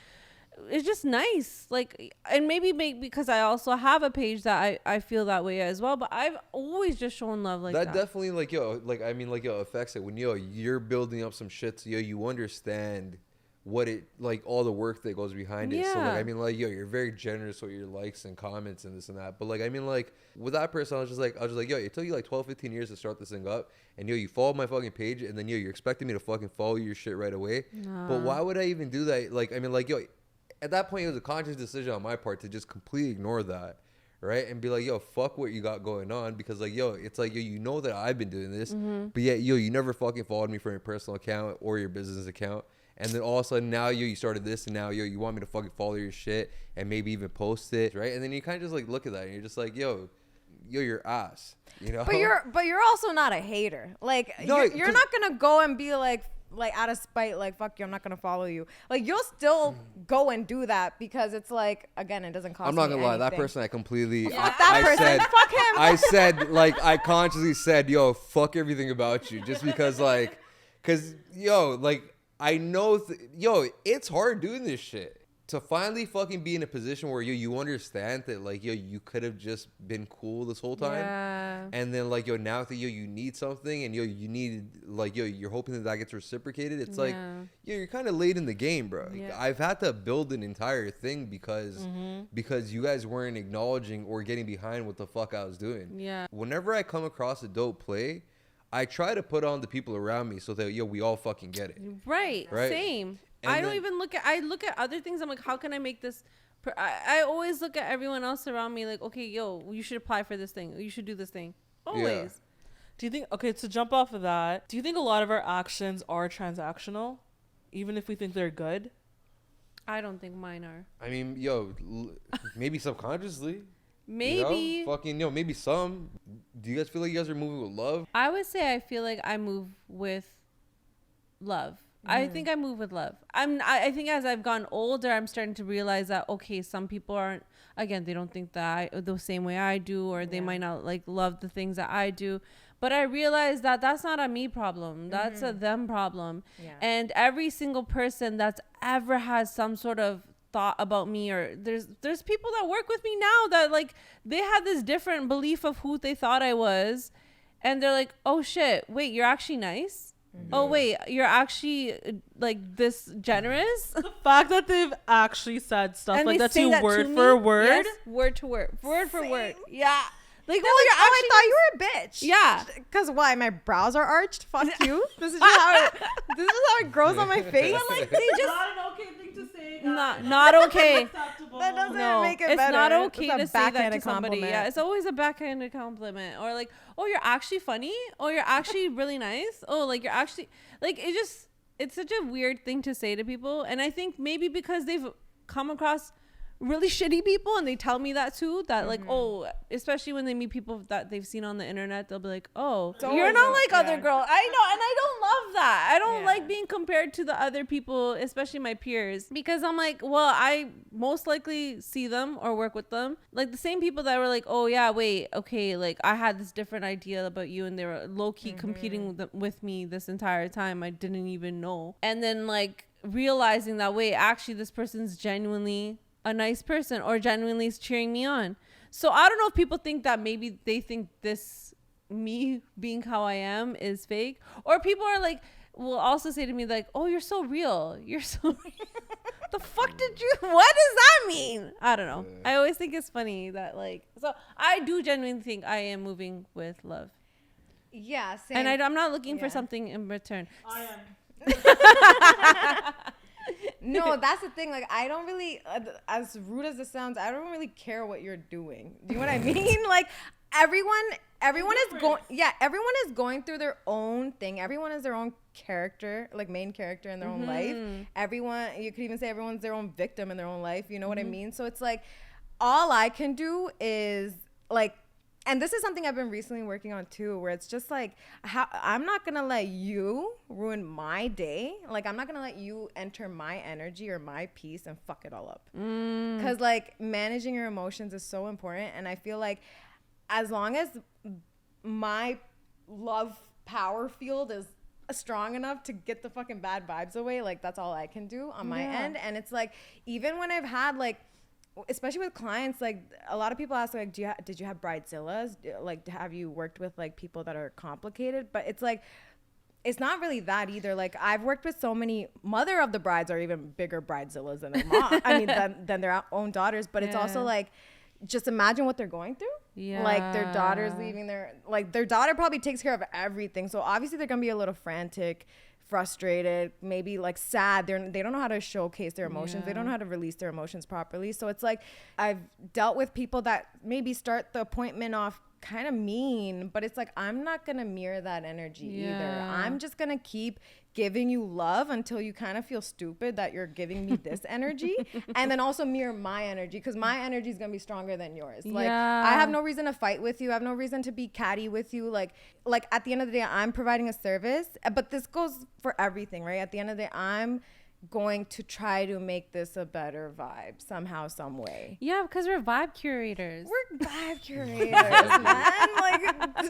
It's just nice, like, and maybe because I also have a page that I feel that way as well, but I've always just shown love like that.
That definitely affects it when you're building up some shit, so you understand what it like, all the work that goes behind it. So like you're very generous with your likes and comments and this and that, but like with that person I was just like it took you like 12, 15 years to start this thing up, and you followed my fucking page, and then you're expecting me to fucking follow your shit right away. But why would I even do that? Like at that point, it was a conscious decision on my part to just completely ignore that, right? And be like, fuck what you got going on, because like, it's like, you know that I've been doing this, but yet, you never fucking followed me from your personal account or your business account. And then all of a sudden now, you started this, and now, you want me to fucking follow your shit and maybe even post it, right? And then you kind of just like look at that and you're just like, your ass,
But you're also not a hater. Like, you're not gonna go and be like out of spite, like, fuck you, I'm not gonna follow you. Like, you'll still go and do that because it's like, again, it doesn't cost.
I'm not gonna lie, that person I completely fuck him. I said, like, I consciously said, fuck everything about you, just because I know it's hard doing this shit. to finally fucking be in a position where you understand that like you could have just been cool this whole time, and then like now that you need something and you need like you're hoping that gets reciprocated. It's like you're kind of late in the game, bro. I've had to build an entire thing because you guys weren't acknowledging or getting behind what the fuck I was doing. Whenever I come across a dope play, I try to put on the people around me so that we all fucking get it. Right.
Same. And I don't even look at other things. I'm like, how can I make this? I always look at everyone else around me like, okay, you should apply for this thing. You should do this thing. Always. Yeah.
Do you think, okay, to jump off of that, do you think a lot of our actions are transactional, even if we think they're good?
I don't think mine are.
I mean, maybe subconsciously.
Maybe.
Fucking, maybe some. Do you guys feel like you guys are moving with love?
I would say I feel like I move with love. I think I move with love. I think as I've gotten older, I'm starting to realize that, okay, some people aren't, again, they don't think that the same way I do, or they might not like love the things that I do. But I realize that that's not a me problem. That's a them problem. Yeah. And every single person that's ever has some sort of thought about me, or there's people that work with me now that like they had this different belief of who they thought I was. And they're like, oh shit, wait, you're actually nice? Oh wait, you're actually like this generous?
The fact that they've actually said stuff and like that to you word for word.
Yes, word to word. Word for word. Yeah. Like,
I thought you were a bitch.
Yeah.
Because why? My brows are arched? Fuck you. This is how it grows on my face.
But like they just
not an okay thing to say.
Not okay.
That doesn't make it better.
It's not okay to say that to somebody.
Compliment.
Yeah, it's always a backhanded compliment. Or like, oh, you're actually funny. Oh, you're actually really nice. Oh, like you're actually like it's such a weird thing to say to people. And I think maybe because they've come across really shitty people and they tell me that too, that like, oh, especially when they meet people that they've seen on the internet, they'll be like, oh, you're not like other girls. I know, and I don't love that. I don't like being compared to the other people, especially my peers, because I'm like, well, I most likely see them or work with them, like the same people that were like, oh yeah, wait, okay, like I had this different idea about you, and they were low-key competing with me this entire time. I didn't even know. And then like realizing that, wait, actually this person's genuinely a nice person or genuinely is cheering me on. So I don't know if people think that maybe they think this me being how I am is fake, or people are like, will also say to me like, oh, you're so real. You're so the fuck what does that mean? I don't know. I always think it's funny that like, so I do genuinely think I am moving with love.
Yeah, same.
And I'm not looking for something in return.
I am.
No, that's the thing. Like, I don't really, as rude as it sounds, I don't really care what you're doing. Do you know what I mean? Like, everyone is going through their own thing. Everyone is their own character, like main character in their own life. Everyone, you could even say everyone's their own victim in their own life. You know what I mean? So it's like, all I can do is like, and this is something I've been recently working on too, where it's just like, I'm not going to let you ruin my day. Like, I'm not going to let you enter my energy or my peace and fuck it all up. Because like managing your emotions is so important. And I feel like as long as my love power field is strong enough to get the fucking bad vibes away, like that's all I can do on my end. And it's like, even when I've had like, especially with clients, like a lot of people ask like, did you have bridezillas? Like, have you worked with like people that are complicated? But it's like, it's not really that either. Like, I've worked with so many mother of the brides are even bigger bridezillas than their mom. I mean, than their own daughters. But it's also like, just imagine what they're going through. Yeah. Like their daughter's leaving their daughter probably takes care of everything. So obviously they're going to be a little frantic, frustrated, maybe like sad. They don't know how to showcase their emotions. They don't know how to release their emotions properly. So it's like, I've dealt with people that maybe start the appointment off kind of mean, but it's like, I'm not going to mirror that energy either. I'm just going to keep giving you love until you kind of feel stupid that you're giving me this energy, and then also mirror my energy, because my energy is going to be stronger than yours. Like, I have no reason to fight with you. I have no reason to be catty with you. Like at the end of the day, I'm providing a service, but this goes for everything, right? At the end of the day, I'm going to try to make this a better vibe somehow, some way.
Yeah, because we're vibe curators.
We're vibe curators, man. Like,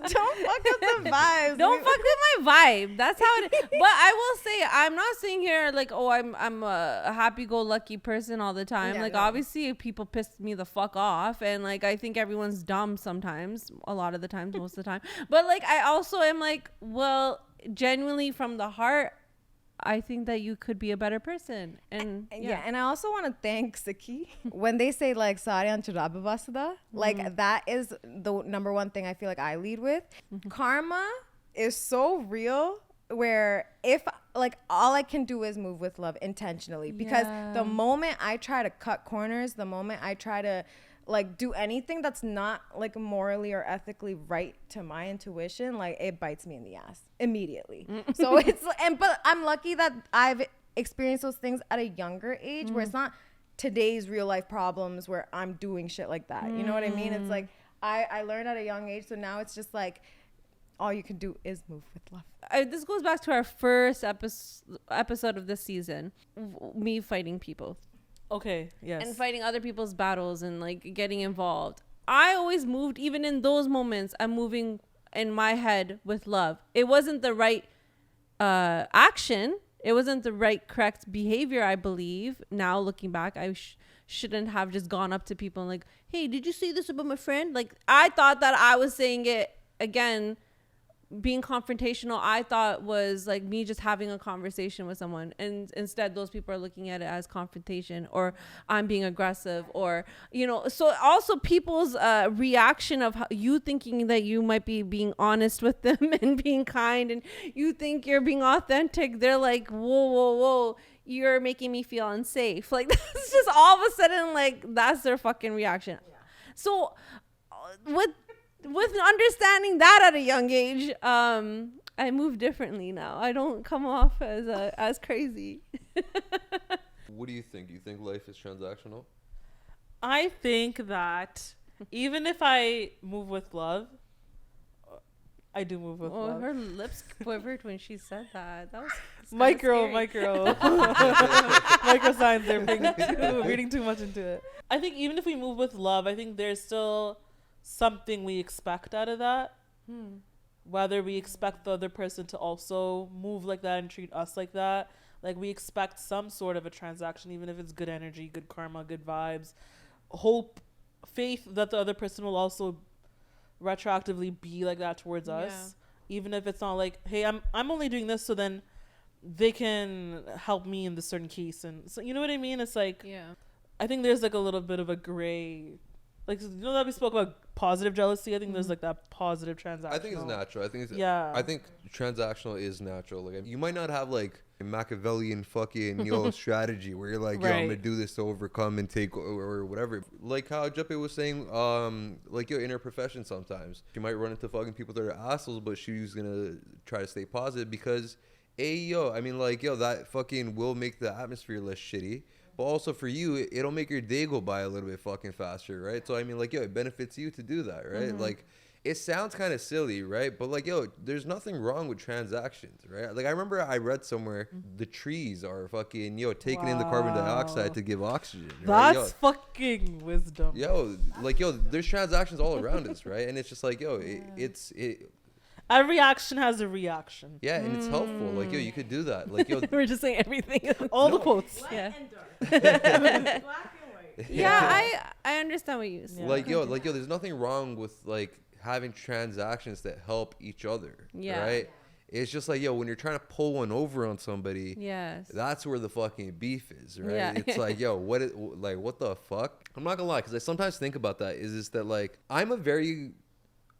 don't fuck up the vibes.
Don't fuck with my vibe. That's how it is. But I will say, I'm not sitting here like, oh, I'm a happy-go-lucky person all the time.
Yeah,
like,
no.
obviously, people piss me the fuck off. And, like, I think everyone's dumb sometimes. A lot of the times, most of the time. But, like, I also am like, well, genuinely from the heart, I think that you could be a better person. And
yeah, and I also want to thank Siki. When they say like Saryan Churababasada, like that is the number one thing I feel like I lead with. Karma is so real where if like all I can do is move with love intentionally, because the moment I try to cut corners, the moment I try to like do anything that's not like morally or ethically right to my intuition, like it bites me in the ass immediately. So it's but I'm lucky that I've experienced those things at a younger age where it's not today's real life problems where I'm doing shit like that. You know what I mean? It's like I learned at a young age, so now it's just like all you can do is move with love.
This goes back to our first episode of this season, me fighting people.
Okay, yes.
And fighting other people's battles and like getting involved. I always moved, even in those moments, I'm moving in my head with love. It wasn't the right action. It wasn't the right, correct behavior, I believe. Now looking back, I shouldn't have just gone up to people and like, hey, did you say this about my friend? Like, I thought that I was saying it, again, being confrontational, I thought was like me just having a conversation with someone, and instead those people are looking at it as confrontation, or I'm being aggressive, or you know. So also people's reaction of how you thinking that you might be being honest with them and being kind, and you think you're being authentic, they're like, whoa, you're making me feel unsafe. Like that's just all of a sudden like that's their fucking reaction. So with understanding that at a young age, I move differently now. I don't come off as crazy.
What do you think? You think life is transactional?
I think that even if I move with love, I do move with love.
Her lips quivered when she said that. That was
micro. Micro signs. They're reading too much into it. I think even if we move with love, I think there's still something we expect out of that. Whether we expect the other person to also move like that and treat us like that. Like we expect some sort of a transaction, even if it's good energy, good karma, good vibes, hope, faith that the other person will also retroactively be like that towards us. Even if it's not like, hey, I'm only doing this so then they can help me in this certain case. And so, you know what I mean? It's like, I think there's like a little bit of a gray, like, you know that we spoke about positive jealousy? I think there's like that positive transactional.
I think it's natural. I think transactional is natural. Like you might not have like a Machiavellian fucking strategy where you're like, yo, I'm gonna do this to overcome and take or whatever. Like how Jappay was saying, like in her profession sometimes she might run into fucking people that are assholes, but she's gonna try to stay positive because that fucking will make the atmosphere less shitty. But also for you, it'll make your day go by a little bit fucking faster, right? So, it benefits you to do that, right? Like, it sounds kind of silly, right? But, there's nothing wrong with transactions, right? Like, I remember I read somewhere the trees are fucking, taking in the carbon dioxide to give oxygen. Right?
That's fucking wisdom.
There's transactions all around us, right? And it's just like,
every action has a reaction.
Yeah, and it's helpful. Like, you could do that. Like,
we're just saying everything.
All the quotes.
Black and dark. Black and white.
I understand what you said.
There's nothing wrong with like having transactions that help each other. Right? It's just like, when you're trying to pull one over on somebody, that's where the fucking beef is, right?
Yeah.
It's like, what the fuck? I'm not gonna lie, because I sometimes think about that. Is that like I'm a very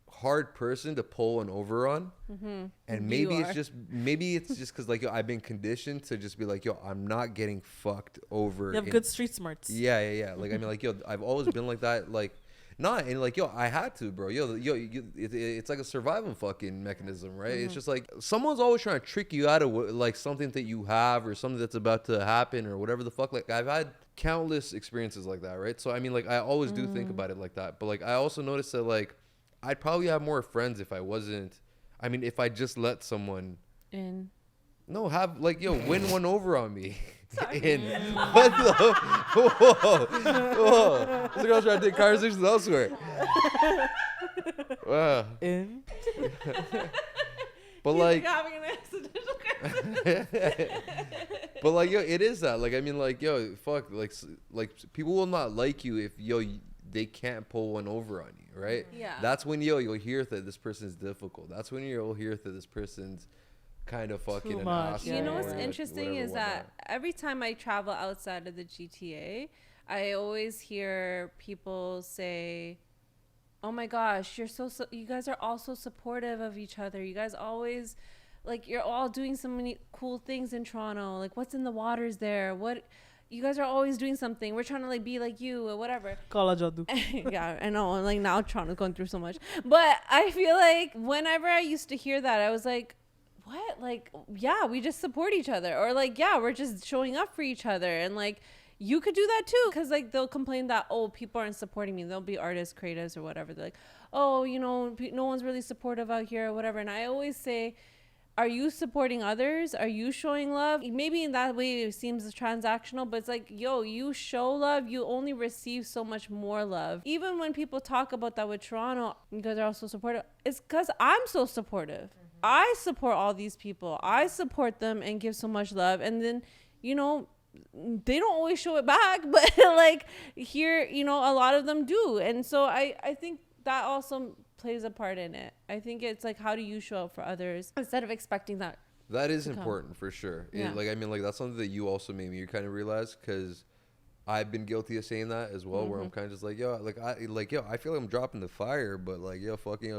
hard person to pull one over on, and maybe it's just because like I've been conditioned to just be like, I'm not getting fucked over.
You have good street smarts.
Yeah. Like I've always been like that. Like not and like I had to, bro. It's like a survival fucking mechanism, right? It's just like someone's always trying to trick you out of like something that you have or something that's about to happen or whatever the fuck. Like I've had countless experiences like that, right? So I always do think about it like that. But like I also noticed that like I'd probably have more friends if I just let someone
in.
No, have like win one over on me. In what the whoa. This girl's trying to take conversations elsewhere. Wow.
In.
But like
having an accidental
but like it is that. Like I mean like fuck like people will not like you if they can't pull one over on you, right?
Yeah.
That's when you'll hear that this person's difficult. That's when you'll hear that this person's kind of fucking an
much.
asshole.
You know what's
or
interesting
whatever,
is that every time I travel outside of the GTA, I always hear people say, "Oh my gosh, you guys are all so supportive of each other. You guys always, like, you're all doing so many cool things in Toronto. Like, what's in the waters there? What, you guys are always doing something. We're trying to like be like you or whatever."
Kala Jaddu.
Yeah, I know. Like now Toronto's going through so much, but I feel like whenever I used to hear that, I was like, what? Like, yeah, we just support each other, or like, yeah, we're just showing up for each other. And like, you could do that too, because like they'll complain that, oh, people aren't supporting me. They'll be artists, creatives, or whatever. They're like, oh, no one's really supportive out here or whatever. And I always say, are you supporting others? Are you showing love? Maybe in that way it seems transactional, but it's like, you show love, you only receive so much more love. Even when people talk about that with Toronto, you guys are also supportive, it's because I'm so supportive. I support all these people. I support them and give so much love. And then, they don't always show it back, but like here, a lot of them do. And so I think that also plays a part in it. I think it's like, how do you show up for others instead of expecting that?
That is important for sure.
Yeah.
That's something that you also made me kind of realize, because I've been guilty of saying that as well, where I'm kind of just like, I feel like I'm dropping the fire, but like,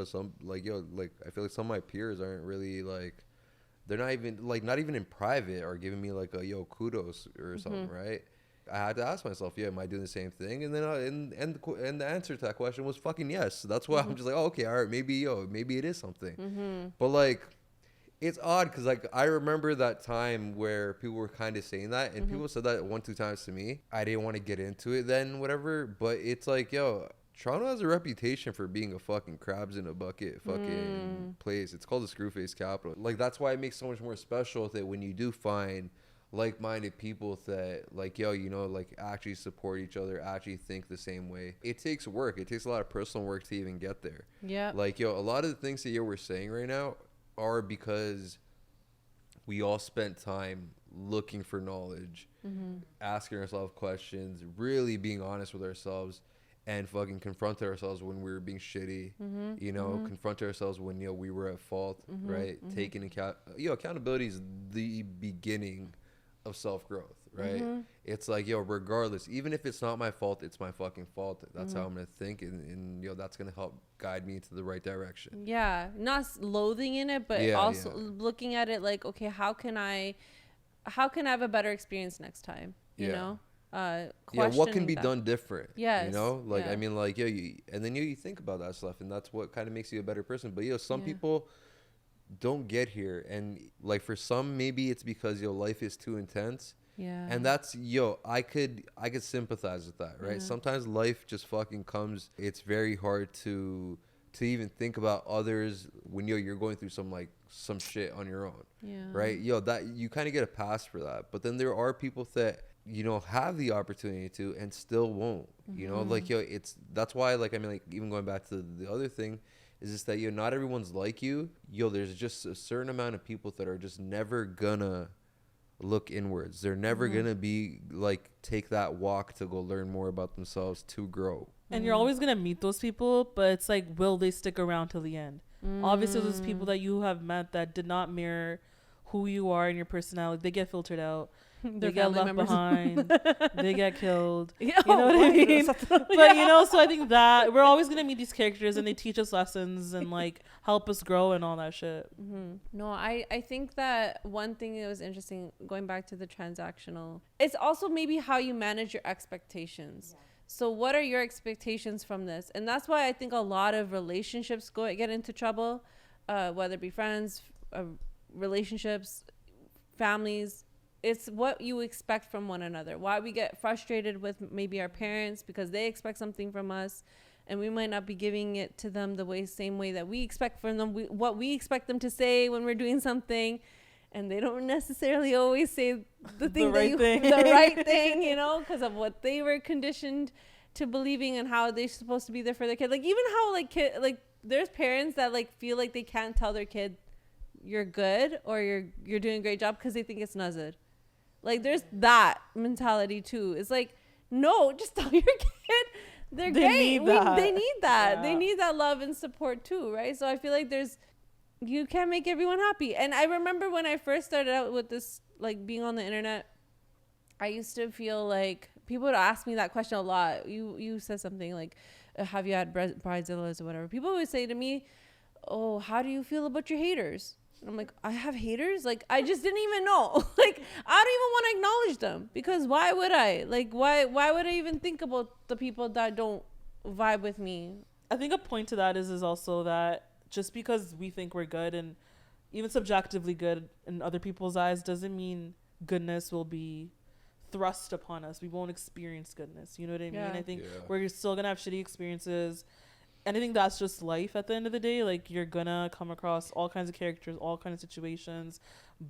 some I feel like some of my peers aren't really like, they're not even in private or giving me like a kudos or something, right? I had to ask myself, am I doing the same thing? And then and the answer to that question was fucking yes. That's why I'm just like, okay, all right, maybe it is something. But like, it's odd because like I remember that time where people were kind of saying that, and people said that 1-2 times to me. I didn't want to get into it then, whatever. But it's like, Toronto has a reputation for being a fucking crabs in a bucket fucking place. It's called the Screwface capital. Like that's why it makes so much more special that when you do find like-minded people that like like actually support each other, actually think the same way. It takes work. It takes a lot of personal work to even get there. Yeah. Like a lot of the things that we're saying right now are because we all spent time looking for knowledge, asking ourselves questions, really being honest with ourselves, and fucking confronted ourselves when we were being shitty, confronted ourselves when we were at fault, right? Taking accountability is the beginning of self-growth, right? It's like, regardless, even if it's not my fault, it's my fucking fault. That's how I'm gonna think, and that's gonna help guide me into the right direction.
Yeah, not loathing in it, but also looking at it like, okay, how can I have a better experience next time? You know,
what can be done different?
Yes,
I mean, like, and then you think about that stuff, and that's what kind of makes you a better person. But some people don't get here, and like for some maybe it's because life is too intense, and that's I could sympathize with that, right? Sometimes life just fucking comes. It's very hard to even think about others when you're going through some shit on your own, right? That you kind of get a pass for that. But then there are people that have the opportunity to and still won't, it's that's why, like, I mean, like, even going back to the other thing is just that not everyone's like you. There's just a certain amount of people that are just never gonna look inwards. They're never gonna be like, take that walk to go learn more about themselves, to grow.
And you're always gonna meet those people, but it's like, will they stick around till the end? Obviously those people that you have met that did not mirror who you are and your personality, they get filtered out. They get left behind. They get killed. You know what I mean? But so I think that we're always gonna meet these characters, and they teach us lessons and like help us grow and all that shit.
No, I think that one thing that was interesting, going back to the transactional, it's also maybe how you manage your expectations. So what are your expectations from this? And that's why I think a lot of relationships get into trouble, whether it be friends, relationships, families. It's what you expect from one another. Why we get frustrated with maybe our parents because they expect something from us, and we might not be giving it to them the same way that we expect from them, what we expect them to say when we're doing something. and they don't necessarily always say the thing
the
right thing, you know, because of what they were conditioned to believing and how they're supposed to be there for their kid. Like even how like there's parents that like feel like they can't tell their kid you're good or you're doing a great job because they think it's nazar. Like there's that mentality too. It's like, no, just tell your kid they're great. They need that. Yeah. They need that love and support too, right? So I feel like you can't make everyone happy. And I remember when I first started out with this, like being on the internet, I used to feel like people would ask me that question a lot. You said something like, have you had bridezillas or whatever? People would say to me, oh, how do you feel about your haters? And I'm like, I have haters? Like, I just didn't even know. Like, I don't even want to acknowledge them because why would I? Like, why would I even think about the people that don't vibe with me?
I think a point to that is also that just because we think we're good and even subjectively good in other people's eyes doesn't mean goodness will be thrust upon us. We won't experience goodness. You know what I mean? I think we're still going to have shitty experiences. And I think that's just life at the end of the day. Like, you're going to come across all kinds of characters, all kinds of situations,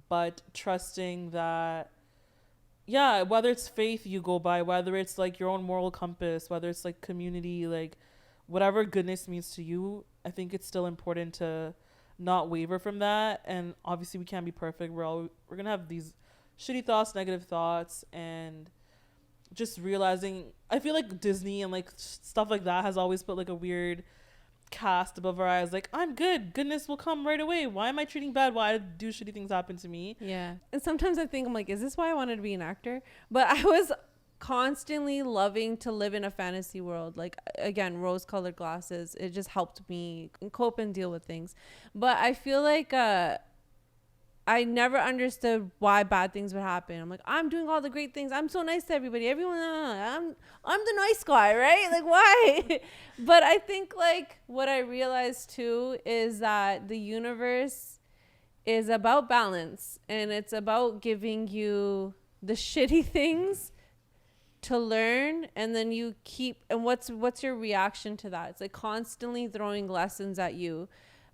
but trusting that, yeah, whether it's faith you go by, whether it's like your own moral compass, whether it's like community, like whatever goodness means to you, I think it's still important to not waver from that. And obviously we can't be perfect. We're going to have these shitty thoughts, negative thoughts, and just realizing, I feel like Disney and like stuff like that has always put like a weird cast above our eyes. Like, I'm good. Goodness will come right away. Why am I treating bad? Why do shitty things happen to me?
Yeah. And sometimes I think, I'm like, is this why I wanted to be an actor? But I was constantly loving to live in a fantasy world. Like, again, rose-colored glasses. It just helped me cope and deal with things. But I feel like I never understood why bad things would happen. I'm like, I'm doing all the great things. I'm so nice to everybody. Everyone, I'm the nice guy, right? Like, why? But I think like what I realized too is that the universe is about balance, and it's about giving you the shitty things to learn, and then you keep, and what's your reaction to that? It's like constantly throwing lessons at you.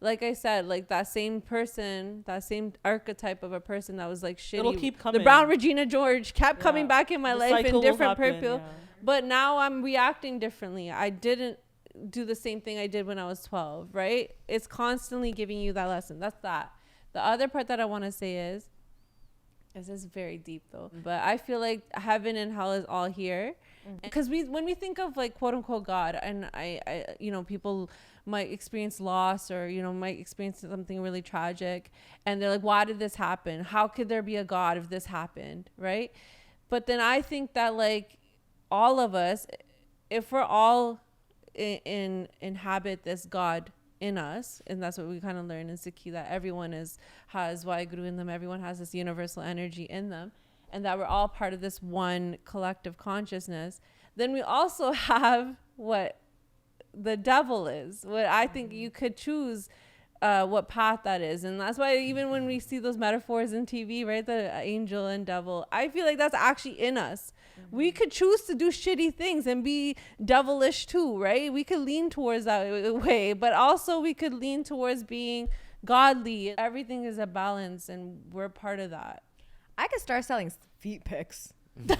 Like I said, like that same person, that same archetype of a person that was like shitty.
It'll keep coming.
The brown Regina George kept coming back in my life in different people. Yeah. But now I'm reacting differently. I didn't do the same thing I did when I was 12, right? It's constantly giving you that lesson. That's that. The other part that I want to say is, this is very deep though, but I feel like heaven and hell is all here. Because when we think of like quote unquote God, and I you know, people might experience loss or, you know, might experience something really tragic, and they're like, why did this happen? How could there be a God if this happened, right? But then I think that like all of us, if we're all inhabit this God in us, and that's what we kind of learn in Sikhi, that everyone has Waheguru in them, everyone has this universal energy in them, and that we're all part of this one collective consciousness, then we also have what the devil is. What I think you could choose what path that is. And that's why even when we see those metaphors in TV, right, the angel and devil, I feel like that's actually in us. We could choose to do shitty things and be devilish too, right? We could lean towards that way, but also we could lean towards being godly. Everything is a balance, and we're part of that.
I could start selling feet pics.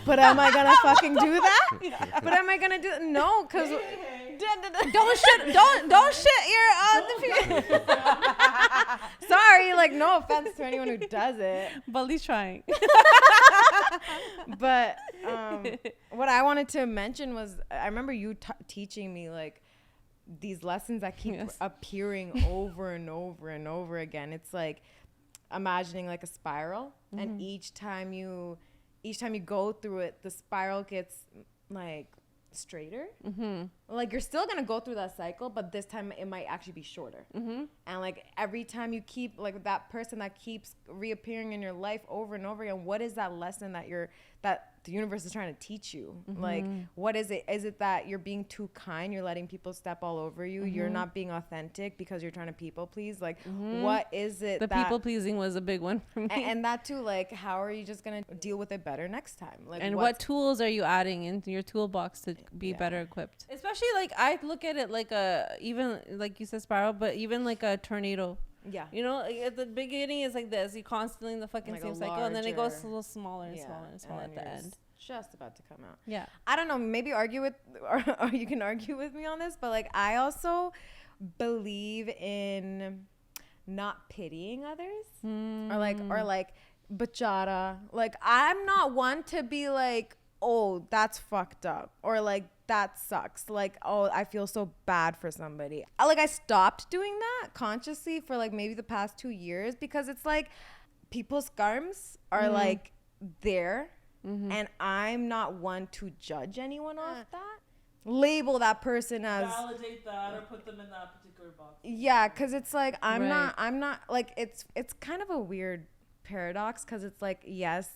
But am I gonna fucking do that? But am I gonna do it? No, because don't shit your the feet. Sorry, like, no offense to anyone who does it.
Bali's trying.
But what I wanted to mention was, I remember you teaching me like these lessons that keep appearing over and over and over again. It's like imagining like a spiral, and each time you go through it, the spiral gets like straighter. Like, you're still gonna go through that cycle, but this time it might actually be shorter. And like every time you keep like that person that keeps reappearing in your life over and over again, what is that lesson that the universe is trying to teach you? Like, what is it? Is it that you're being too kind, you're letting people step all over you, you're not being authentic because you're trying to people please? Like, what is it?
The people pleasing was a big one for me.
And that too, like, how are you just gonna deal with it better next time? Like,
and what tools are you adding into your toolbox to be better equipped? Especially like, I look at it like even like you said spiral, but even like a tornado.
Yeah.
You know, like, at the beginning it's like this. You constantly in the fucking
Like
same
a
cycle, and then it goes
larger-
a little smaller and smaller and smaller
then
at the
you're
end.
Just about to come out.
Yeah.
I don't know. Maybe argue with, or you can argue with me on this, but like I also believe in not pitying others, or like bachata. Like I'm not one to be like, oh, that's fucked up, or like that sucks. Like, oh, I feel so bad for somebody. I stopped doing that consciously for like maybe the past 2 years, because it's like people's karms are like there. And I'm not one to judge anyone off that. Label that person as
Validate that or put them in that particular box.
yeah, because it's like I'm not like it's kind of a weird paradox, because it's like, yes,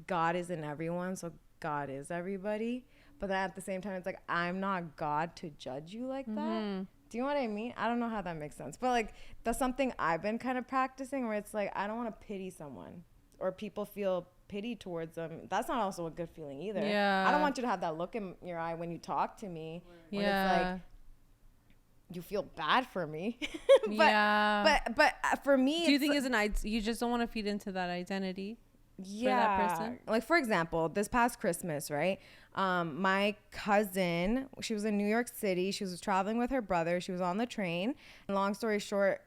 God is in everyone, so God is everybody, but then at the same time it's like I'm not God to judge you like that. Do you know what I mean? I don't know how that makes sense, but like that's something I've been kind of practicing, where it's like I don't want to pity someone, or people feel pity towards them. That's not also a good feeling either.
Yeah.
I don't want you to have that look in your eye when you talk to me, when it's like you feel bad for me. but for me,
do you think you just don't want to feed into that identity?
Yeah.
For that person?
Like, for example, this past Christmas, right? My cousin, she was in New York City. She was traveling with her brother. She was on the train. And long story short,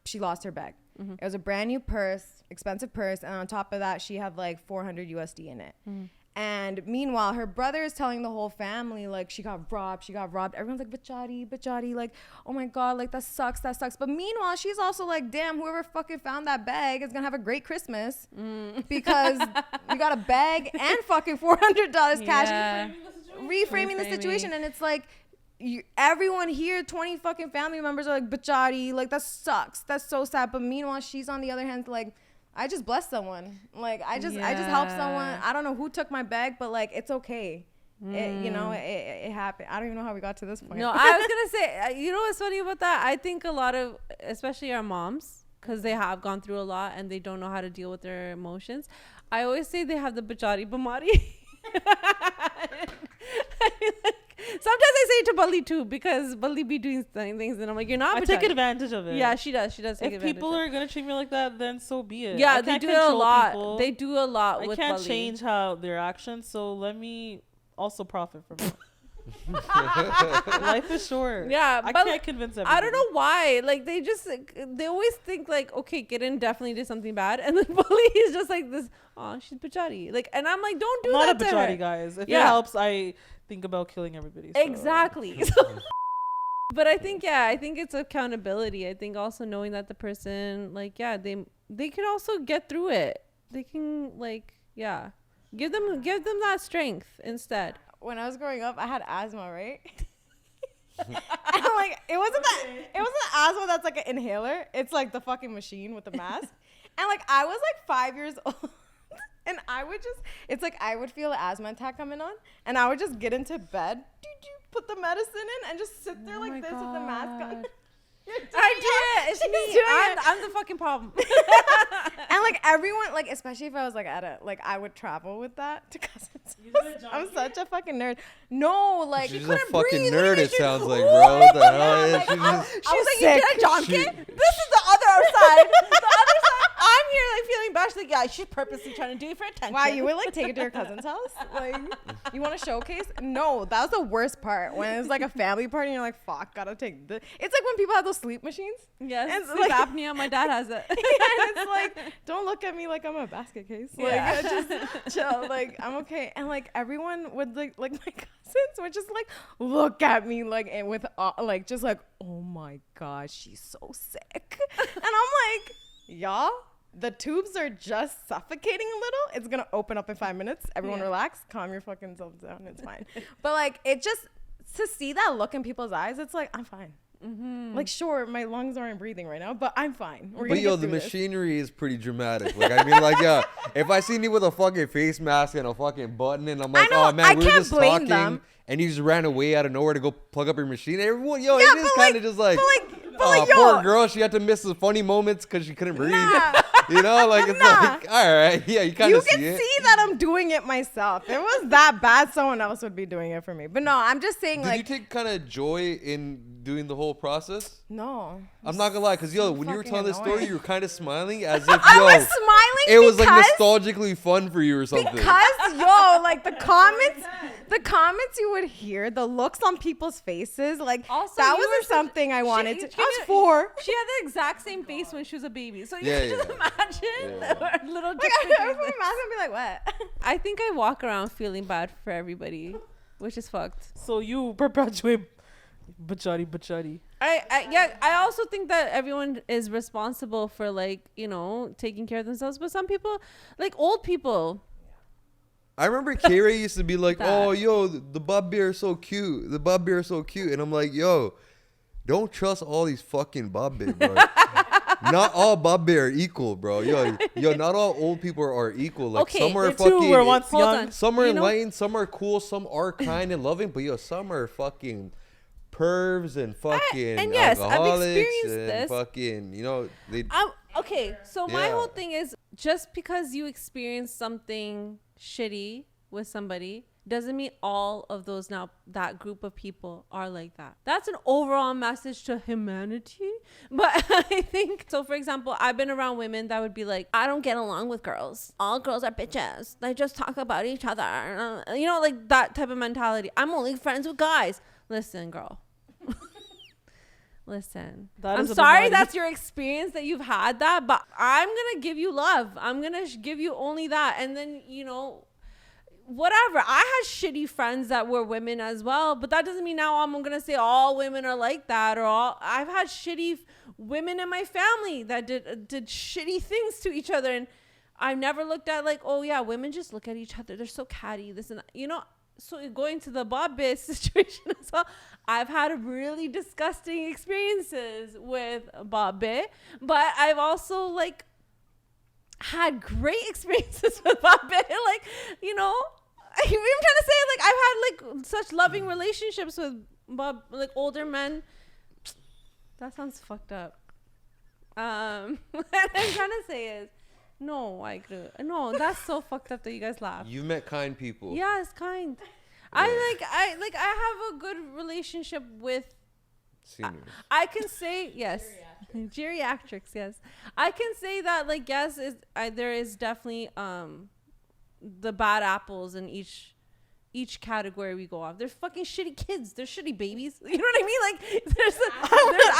she lost her bag. It was a brand new purse, expensive purse. And on top of that, she had like 400 USD in it. And meanwhile, her brother is telling the whole family, like, she got robbed. Everyone's like, bachati, like, oh my God, like, that sucks. But meanwhile, she's also like, damn, whoever fucking found that bag is going to have a great Christmas because you got a bag and fucking $400 cash. Reframing the situation. And it's like, everyone here, 20 fucking family members are like, bachati, like, that sucks. That's so sad. But meanwhile, she's on the other hand, like, I just blessed someone. Like, I just helped someone. I don't know who took my bag, but like, it's okay. It happened. I don't even know how we got to this point.
No, I was gonna say, you know what's funny about that? I think a lot of, especially our moms, because they have gone through a lot and they don't know how to deal with their emotions. I always say they have the bachati bamari. Sometimes I say it to Bali too, because Bali be doing things and I'm like, you're not.
I take advantage of it.
Yeah, she does. She does. Take
if people are gonna treat me like that, then so be it.
Yeah, they do it a lot. People. They do a lot.
I can't change how their actions, so let me also profit from it. Life is short.
Yeah,
I can't convince everyone.
I don't know why. Like they always think like, okay, Kiran definitely did something bad, and then Bali is just like this. Oh, she's bachati. Like, and I'm like, don't do that.
I'm not a bachati, guys. If it helps, I think about killing everybody. So.
Exactly. But I think it's accountability. I think also knowing that the person, like, they can also get through it. They can give them that strength instead.
When I was growing up, I had asthma, right? And like it wasn't asthma that's like an inhaler. It's like the fucking machine with the mask. And like I was like 5 years old. And I would feel an asthma attack coming on, and I would just get into bed, put the medicine in, and just sit there like this with the mask on.
I do it. It's me. I'm the fucking problem.
And like everyone, like especially if I was like I would travel with that to cousins. I'm such a fucking nerd. No, like
she's
you
a
couldn't
fucking
breathe.
nerd. It sounds like, bro. What the hell?
Like,
she's like, you did a Johnson? This is the other side. The other side. I'm here like feeling bad. She's like, yeah, she's purposely trying to do it for attention.
Wow, you would like take it to your cousin's house? Like, you want to showcase? No, that was the worst part. When it's like a family party and you're like, fuck, gotta take this. It's like when people have those sleep machines.
Yes,
and
sleep
like,
apnea. My dad has it.
Yeah, and it's like, don't look at me like I'm a basket case. Like, just chill. Like, I'm okay. And like everyone would like my cousins would just like look at me like and with like just like, oh my god, she's so sick. And I'm like, y'all, the tubes are just suffocating a little. It's gonna open up in 5 minutes. Everyone relax, calm your fucking selves down. It's fine. But like it just to see that look in people's eyes, it's like I'm fine. Like, sure, my lungs aren't breathing right now, but I'm fine.
But yo, the machinery is pretty dramatic. Like, I mean, like, yeah, if I seen you with a fucking face mask and a fucking button, and I'm like, oh man, we were just talking, and you just ran away out of nowhere to go plug up your machine. Everyone, yo, it is kind of just like,
but like, yo,
poor girl, she had to miss the funny moments because she couldn't breathe.
Nah.
You know, like it's like, all right, yeah, you kind
You
of
can
see it.
see that I'm doing it myself. If it was that bad, someone else would be doing it for me. But no, I'm just saying,
Did
like,
you take kind of joy in doing the whole process?
no.
I'm not gonna lie, cause yo, when you were
fucking
telling this story,
annoying.
you were kind of smiling as if
I
yo,
was smiling
it was like
because-
nostalgically fun for you or something.
Because yo, like the comments you would hear, the looks on people's faces, like
Also,
that
you were
wasn't
such-
something I wanted to.
she-
I was 4.
She had the exact same face when she was a baby. So you
Yeah,
can just
yeah.
imagine
Yeah.
her little
Like
different
I was
faces.
gonna be like, what?
I think I walk around feeling bad for everybody, which is fucked.
So you perpetuate bachari.
I also think that everyone is responsible for, like, you know, taking care of themselves. But some people, like old people,
I remember KayRay used to be like,
That.
"Oh, yo, the Bob Bear is so cute. The Bob Bear is so cute," and I'm like, "Yo, don't trust all these fucking Bob Bear, bro. Not all Bob Bear are equal, bro. Yo, not all old people are equal. Like
Okay,
some are
They too were
fucking,
once
Hold
young.
on.
some are
You know-
enlightened, some are cool, some are kind and loving, but yo, some are fucking pervs and fucking
and yes, I've
alcoholics
experienced
and
this.
fucking, you know, they.
Okay, so my
Yeah.
whole thing is, just because you experience something shitty with somebody doesn't mean all of those, now that group of people are like that. That's an overall message to humanity. But I think, so for example, I've been around women that would be like, I don't get along with girls. All girls are bitches. They just talk about each other. You know, like that type of mentality. I'm only friends with guys. Listen, girl. Listen,
That
I'm
is a
sorry
bimani.
that's your experience, that you've had that, but I'm gonna give you love. I'm gonna give you only that. And then, you know, whatever. I had shitty friends that were women as well, but that doesn't mean now I'm gonna say all women are like that, or all. I've had shitty women in my family that did shitty things to each other, and I never looked at like, oh yeah, women just look at each other, they're so catty, this and that, you know. So going to the Bob Biz situation as well, I've had really disgusting experiences with Bob Bay, but I've also like had great experiences with Bob Bay. Like, you know, I'm trying to say, like, I've had like such loving relationships with Bob, like older men. That sounds fucked up. What I'm trying to say is, no, no, that's so fucked up that you guys laugh.
You've met kind people.
Yeah, it's kind.
Yeah.
I have a good relationship with.
Seniors.
I can say yes, geriatrics. Yes, I can say that, like, yes, there is definitely the bad apples in each category we go off. There's fucking shitty kids. There's shitty babies. You know what I mean? Like there's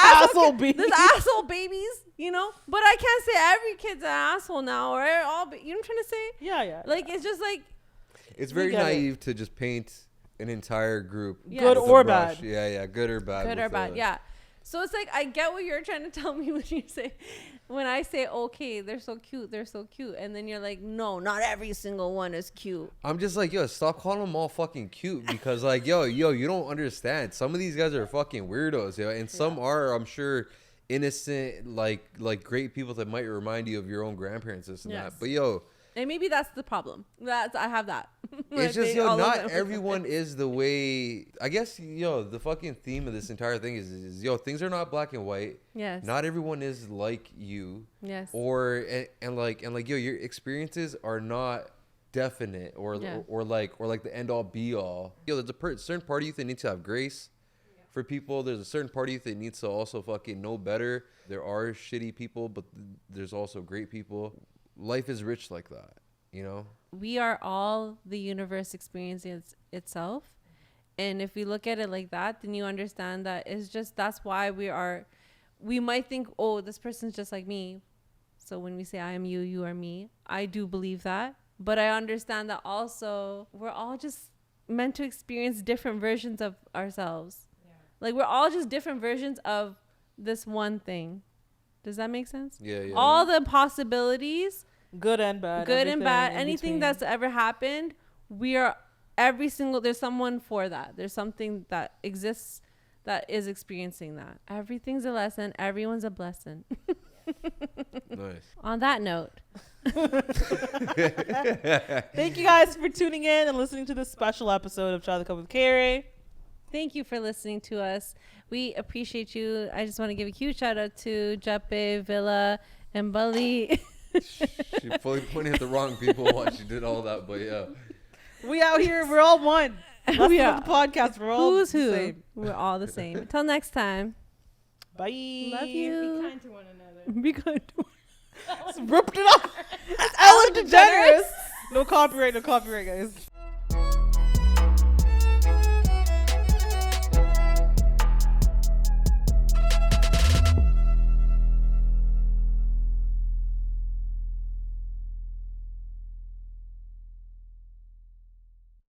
Asshole babies.
There's asshole babies. You know, but I can't say every kid's an asshole now, or all. You know what I'm trying to say?
Yeah.
Like, it's just like.
It's very
get it.
naive to just paint an entire group.
Yes.
Good
with a
or
brush.
bad.
Yeah, good or bad.
Good or
with,
bad, yeah. So it's like, I get what you're trying to tell me when I say, okay, they're so cute, and then you're like, no, not every single one is cute.
I'm just like, yo, stop calling them all fucking cute, because like, yo, you don't understand. Some of these guys are fucking weirdos, yo, and some are, I'm sure, innocent, like great people that might remind you of your own grandparents, this and
Yes.
that. But yo,
And maybe that's the problem. I have that.
it's just, yo, not everyone is the way. I guess, yo, the fucking theme of this entire thing is yo, things are not black and white.
Yes.
Not everyone is like you.
Yes.
Or and like yo, your experiences are not definite or
Yeah.
or like the end all be all. Yo, there's a certain part of you that needs to have grace for people. There's a certain part of you that needs to also fucking know better. There are shitty people, but there's also great people. Life is rich like that, you know?
We are all the universe experiencing itself. And if we look at it like that, then you understand that it's just, that's why we might think, oh, this person's just like me. So when we say I am you, you are me, I do believe that. But I understand that also we're all just meant to experience different versions of ourselves. Yeah. Like, we're all just different versions of this one thing. Does that make sense?
Yeah.
All the possibilities,
Good and bad.
good and bad,
in
anything
between.
that's ever happened, we are there's someone for that. There's something that exists that is experiencing that. Everything's a lesson. Everyone's a blessing.
Nice.
On that note,
Thank you guys for tuning in and listening to this special episode of Try the Cup with KayRay.
thank you for listening to us. We appreciate you. I just want to give a huge shout out to Jappay, Villa, and Bali.
She fully pointed at the wrong people while she did all that, but yeah.
We out here, we're all one. That's
We
the
are.
podcast. We're all
Who's
the
who?
same.
We're all the same. Until next time.
Bye.
Love you.
Be kind to one another.
Be good.
Ripped it off. It's Ellen DeGeneres. No copyright, guys.